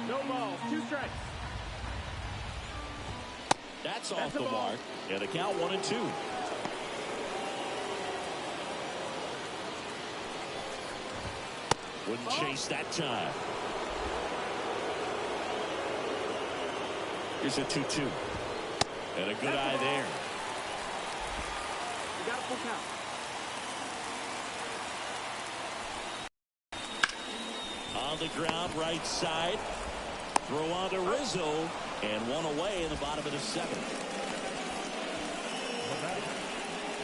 No balls, 2 strikes. That's off the mark. And a count 1-2. Wouldn't chase that time. Here's a 2-2. And a good eye there. You got a full count. On the ground, right side. Throw on to Rizzo. And 1 away in the bottom of the 7th.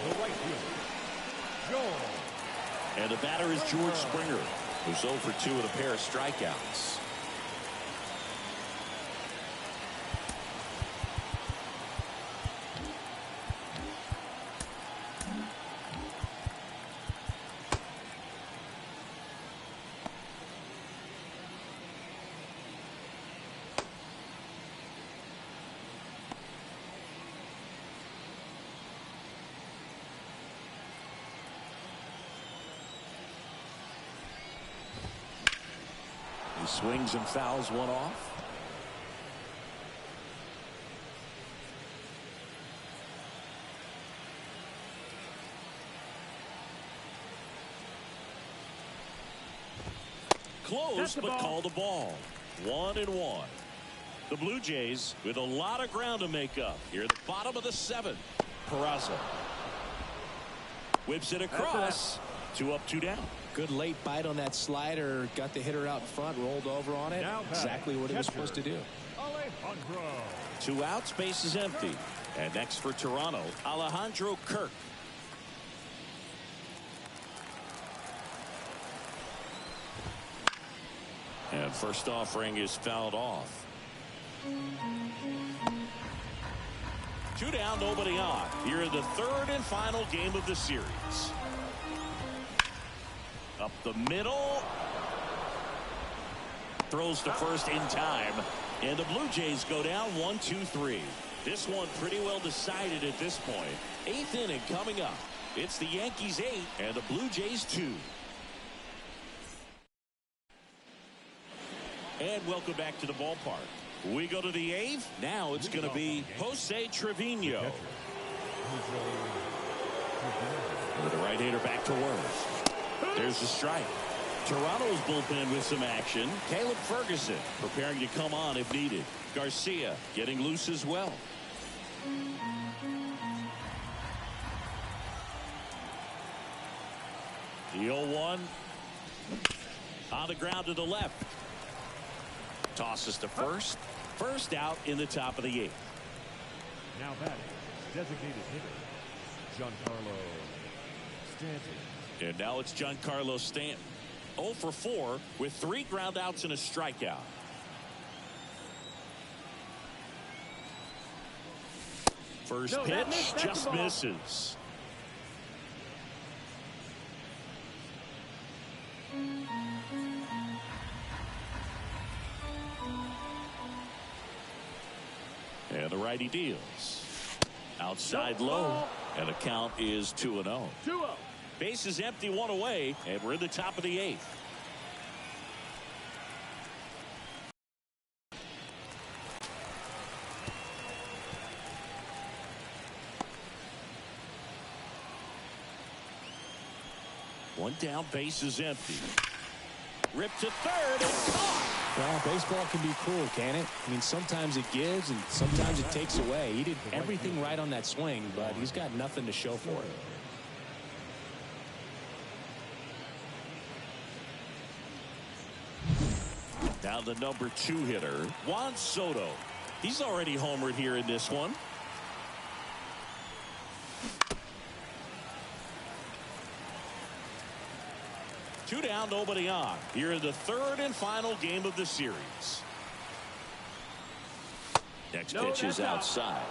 The right fielder, Joel. And the batter is George Springer, who's 0 for 2 with a pair of strikeouts. Swings and fouls one off. Close, but called a ball. 1-1. The Blue Jays with a lot of ground to make up here at the bottom of the 7th. Peraza whips it across. 2 up, 2 down. Good late bite on that slider. Got the hitter out in front, rolled over on it. Exactly what he was supposed to do. 2 outs, base is empty. And next for Toronto, Alejandro Kirk. And first offering is fouled off. 2 down, nobody on. Here in the 3rd and final game of the series. Up the middle. Throws to first in time. And the Blue Jays go down 1-2-3. This one pretty well decided at this point. 8th inning coming up. It's the Yankees 8 and the Blue Jays 2. And welcome back to the ballpark. We go to the 8th. Now it's going to be Jose Trevino. With the right-hander back to work. There's the strike. Toronto's bullpen with some action. Caleb Ferguson preparing to come on if needed. Garcia getting loose as well. The 0-1 on the ground to the left. Tosses to first. First out in the top of the 8th. Now batting, designated hitter, Giancarlo Stanton. And now it's Giancarlo Stanton. 0 for 4 with 3 ground outs and a strikeout. First pitch just misses. And the righty deals. Outside low. And the count is 2-0. 2-0. Base is empty, 1 away. And we're in the top of the 8th. One down, base is empty. Ripped to third and caught. Well, baseball can be cruel, can it? I mean, sometimes it gives and sometimes it takes away. He did everything right on that swing, but he's got nothing to show for it. Now the number 2 hitter, Juan Soto. He's already homered here in this one. Two down, nobody on. Here in the 3rd and final game of the series. Next pitch is outside.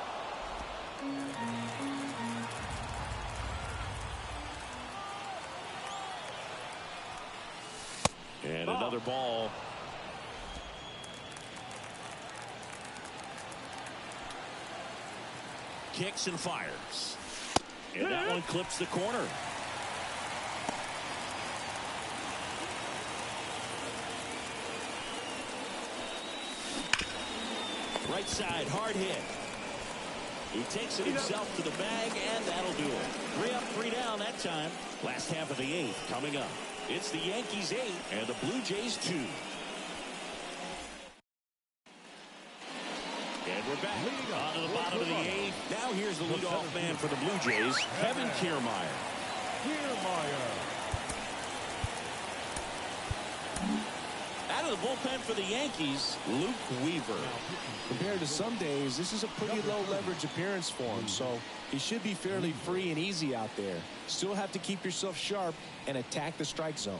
And another ball. Kicks and fires. And that one clips the corner. Right side, hard hit. He takes it himself to the bag, and that'll do it. 3 up, 3 down that time. Last half of the 8th coming up. It's the Yankees 8 and the Blue Jays 2. And we're back on to the bottom of the 8th. Now here's the leadoff man for the Blue Jays, Kevin Kiermaier. Out of the bullpen for the Yankees, Luke Weaver. Compared to some days, this is a pretty low leverage appearance for him, so he should be fairly free and easy out there. Still have to keep yourself sharp and attack the strike zone.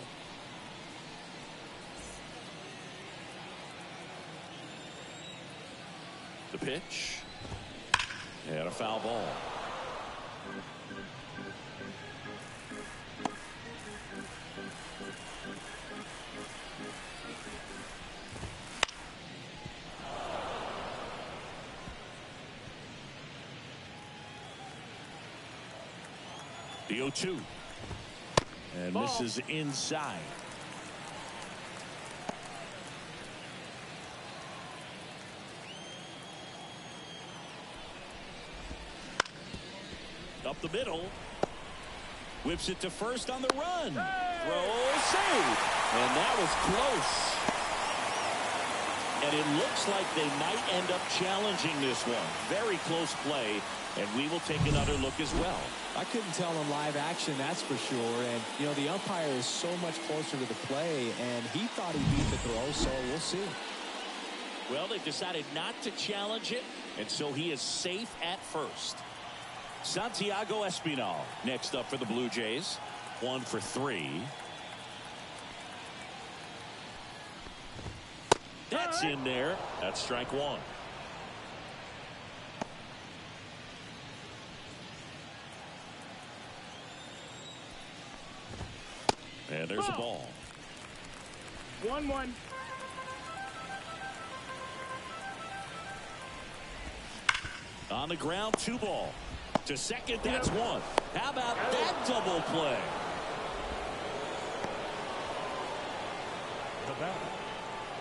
The pitch. And a foul ball. The 0-2. And this is inside. Up the middle. Whips it to first on the run. Throw, save. And that was close. And it looks like they might end up challenging this one. Very close play. And we will take another look as well. I couldn't tell on live action, that's for sure. And, you know, the umpire is so much closer to the play, and he thought he beat the throw, so we'll see. Well, they've decided not to challenge it, and so he is safe at first. Santiago Espinal next up for the Blue Jays. 1 for 3. That's in there. That's strike 1. And there's a ball. 1-1. On the ground, 2 ball. To second, that's 1. How about that double play? The batter,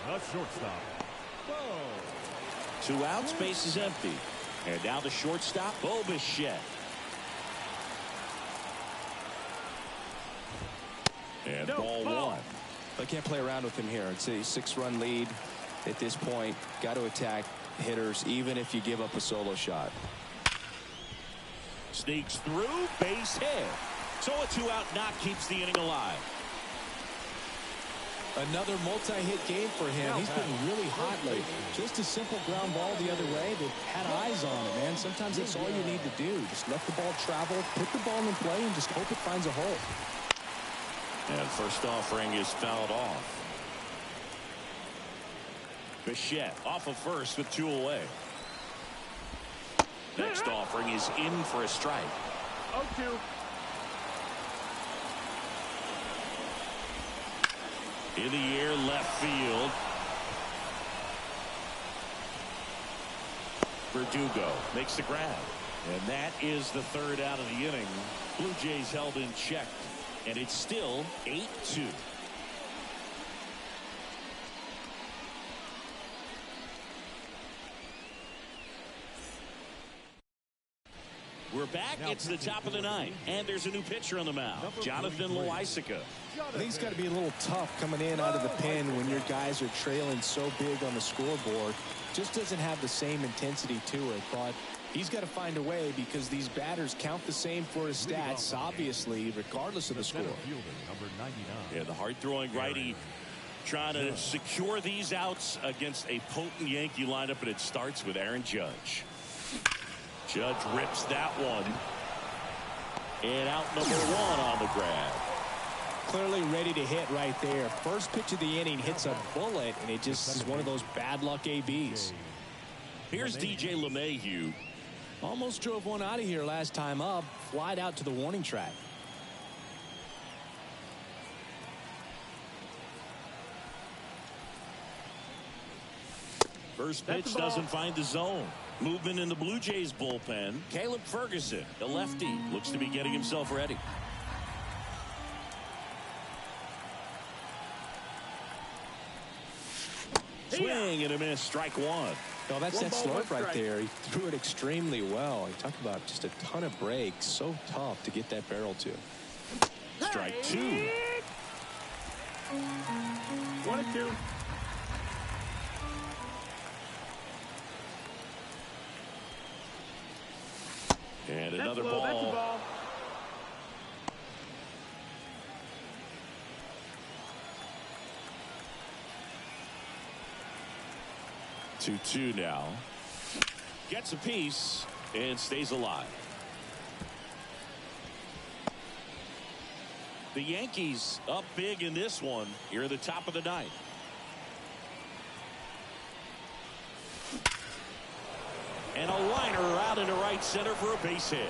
the shortstop. 2 outs, base is empty. And now the shortstop, Bo Bichette. And ball 1. I can't play around with him here. It's a 6-run lead at this point. Got to attack hitters even if you give up a solo shot. Sneaks through, base hit. So a 2-out knock keeps the inning alive. Another multi-hit game for him. He's been really hot lately. Just a simple ground ball the other way that had eyes on it, man. Sometimes that's all you need to do. Just let the ball travel, put the ball in play, and just hope it finds a hole. And first offering is fouled off. Bichette off of first with 2 away. Next offering is in for a strike. 0-2. In the air, left field. Verdugo makes the grab. And that is the 3rd out of the inning. Blue Jays held in check. And it's still 8-2. We're back. It's the top of the 9th. And there's a new pitcher on the mound. Jonathan Loaisiga. I think it's got to be a little tough coming in out of the pen when your guys are trailing so big on the scoreboard. Just doesn't have the same intensity to it. But he's got to find a way because these batters count the same for his stats, obviously, regardless of the score. Yeah, the hard-throwing righty trying to secure these outs against a potent Yankee lineup, and it starts with Aaron Judge. Judge rips that one. And out number 1 on the grab. Clearly ready to hit right there. First pitch of the inning hits a bullet, and it just is one of those bad luck ABs. Here's DJ LeMahieu. Almost drove one out of here last time up. Flied out to the warning track. First pitch doesn't find the zone. Movement in the Blue Jays bullpen. Caleb Ferguson, the lefty, looks to be getting himself ready. Swing and a miss, strike 1. No, that's that slope right there. He threw it extremely well. You talk about just a ton of breaks. So tough to get that barrel to. Strike 2. 1-2. And another That's ball. a ball. Two now. Gets a piece and stays alive. The Yankees up big in this one here at the top of the 9th. And a liner out into right center for a base hit.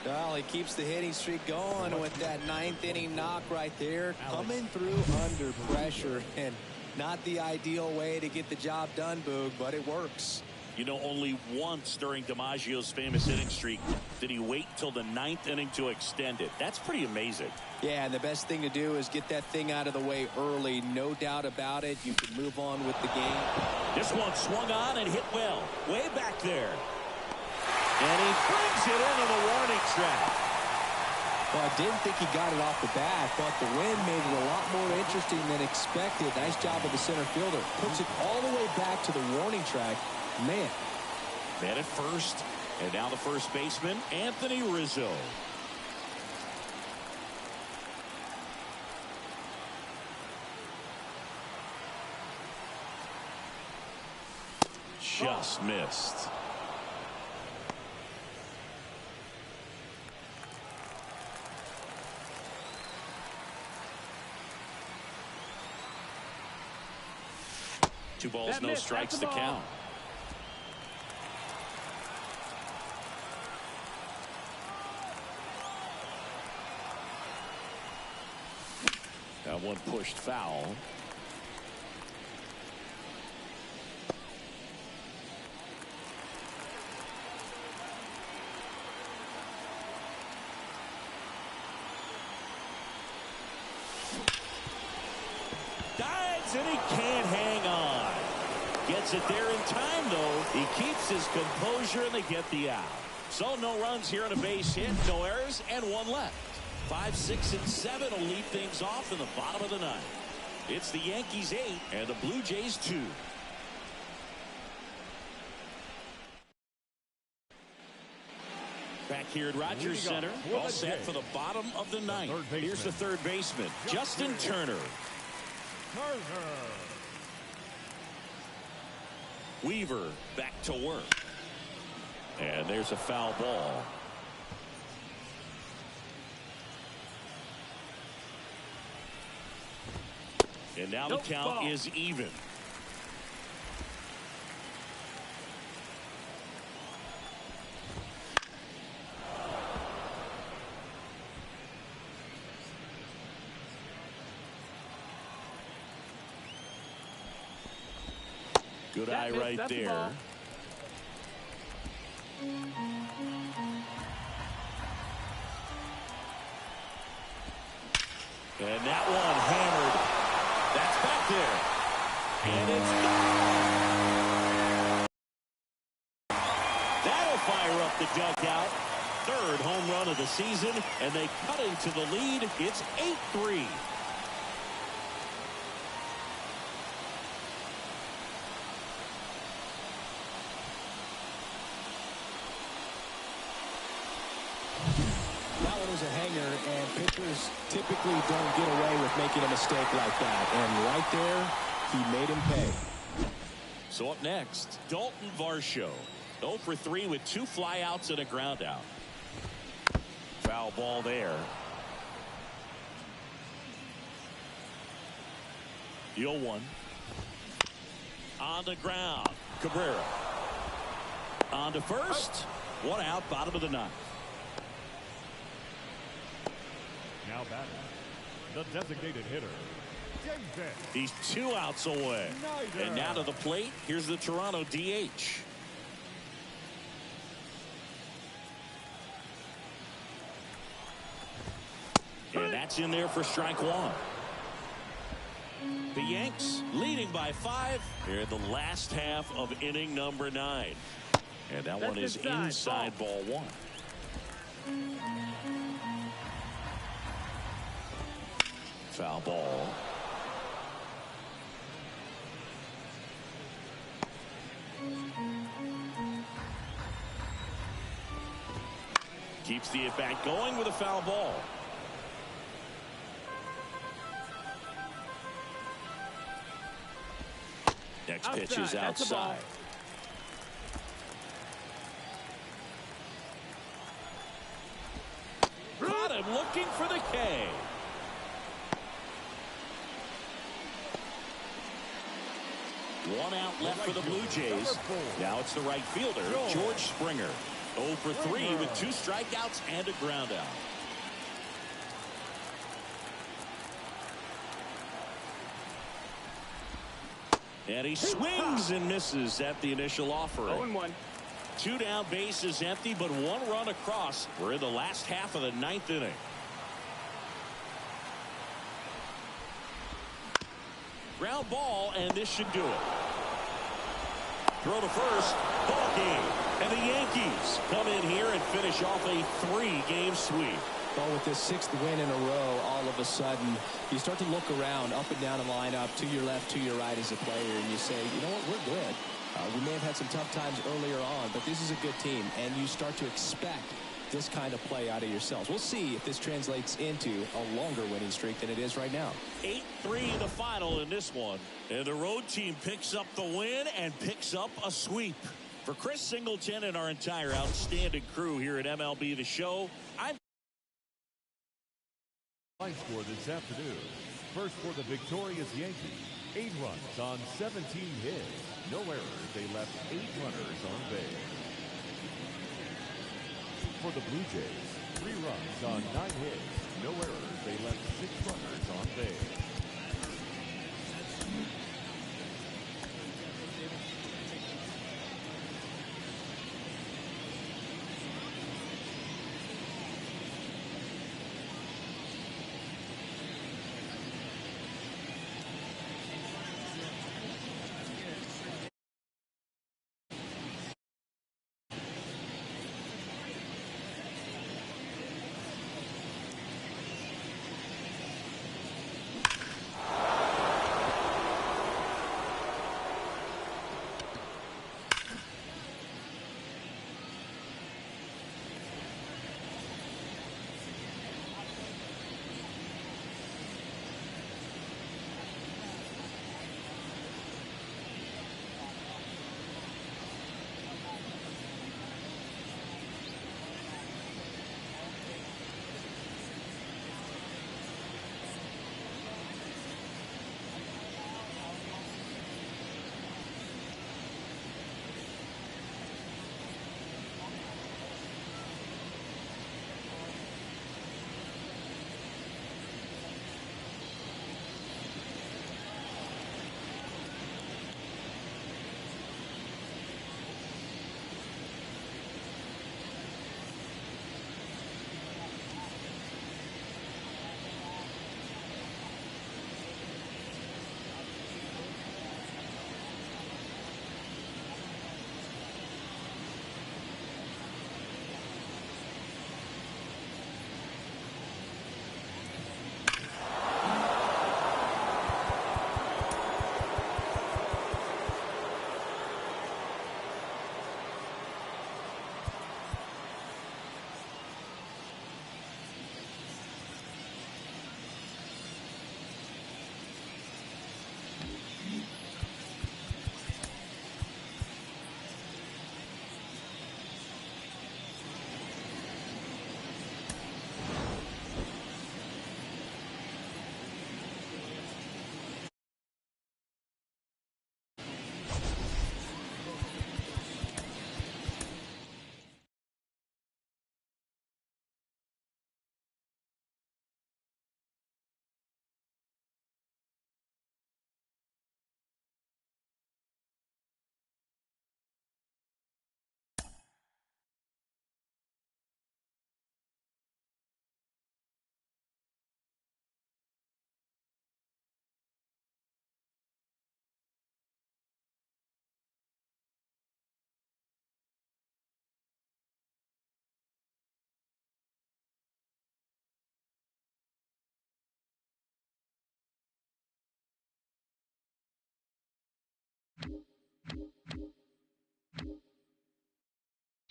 Well, he keeps the hitting streak going with that 9th inning knock right there. Coming through under pressure, and not the ideal way to get the job done, Boog, but it works. You know, only once during DiMaggio's famous inning streak did he wait till the 9th inning to extend it. That's pretty amazing. Yeah, and the best thing to do is get that thing out of the way early. No doubt about it. You can move on with the game. This one swung on and hit well. Way back there. And he brings it into the warning track. Well, I didn't think he got it off the bat, but the wind made it a lot more interesting than expected. Nice job of the center fielder. Puts it all the way back to the warning track. Man at first, and now the first baseman, Anthony Rizzo. Just missed. Two balls, no strikes to count. That one pushed foul. Dives and he can't hang on. Gets it there in time though. He keeps his composure and they get the out. So no runs here on a base hit, no errors, and one left. 5, 6, and 7 will lead things off in the bottom of the 9th. It's the Yankees 8 and the Blue Jays 2. Back here at Rogers Center, all set for the bottom of the ninth. Here's the third baseman, Justin Turner. Weaver back to work. And there's a foul ball. And now the count is even. Good eye right there. And that one hammered. That's back there. And it's gone. That'll fire up the dugout. Third home run of the season, and they cut into the lead. It's 8-3. A hanger, and pitchers typically don't get away with making a mistake like that, and right there he made him pay. So up next, Dalton Varsho, 0 for 3 with 2 flyouts and a ground out. Foul ball there. The 0-1 on the ground. Cabrera on to first. 1 out, bottom of the ninth. Now batting, the designated hitter, David. He's 2 outs away. Snyder. And now to the plate. Here's the Toronto DH. And that's in there for strike 1. The Yanks leading by 5 here in the last half of inning number 9. And that one is inside ball 1. Foul ball. Keeps the at-bat going with a foul ball. Next pitch is outside. Caught him looking for the K. One out left for the Blue Jays. Now it's the right fielder, George Springer. 0 for 3 with 2 strikeouts and a ground out. And he swings and misses at the initial offering. 0-1. 2 down, base is empty, but 1 run across. We're in the last half of the 9th inning. Ground ball, and this should do it. Throw to first, ball game. And the Yankees come in here and finish off a 3-game sweep. Well, with this 6th win in a row, all of a sudden, you start to look around, up and down the lineup, to your left, to your right as a player, and you say, you know what, we're good. We may have had some tough times earlier on, but this is a good team, and you start to expect this kind of play out of yourselves. We'll see if this translates into a longer winning streak than it is right now. 8-3 the final in this one. And the road team picks up the win and picks up a sweep. For Chris Singleton and our entire outstanding crew here at MLB The Show, I'm Line score this afternoon. First for the victorious Yankees, 8 runs on 17 hits. No errors. They left 8 runners on base. For the Blue Jays, 3 runs on 9 hits. No errors. They left 6 runners on base.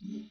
Mm-hmm.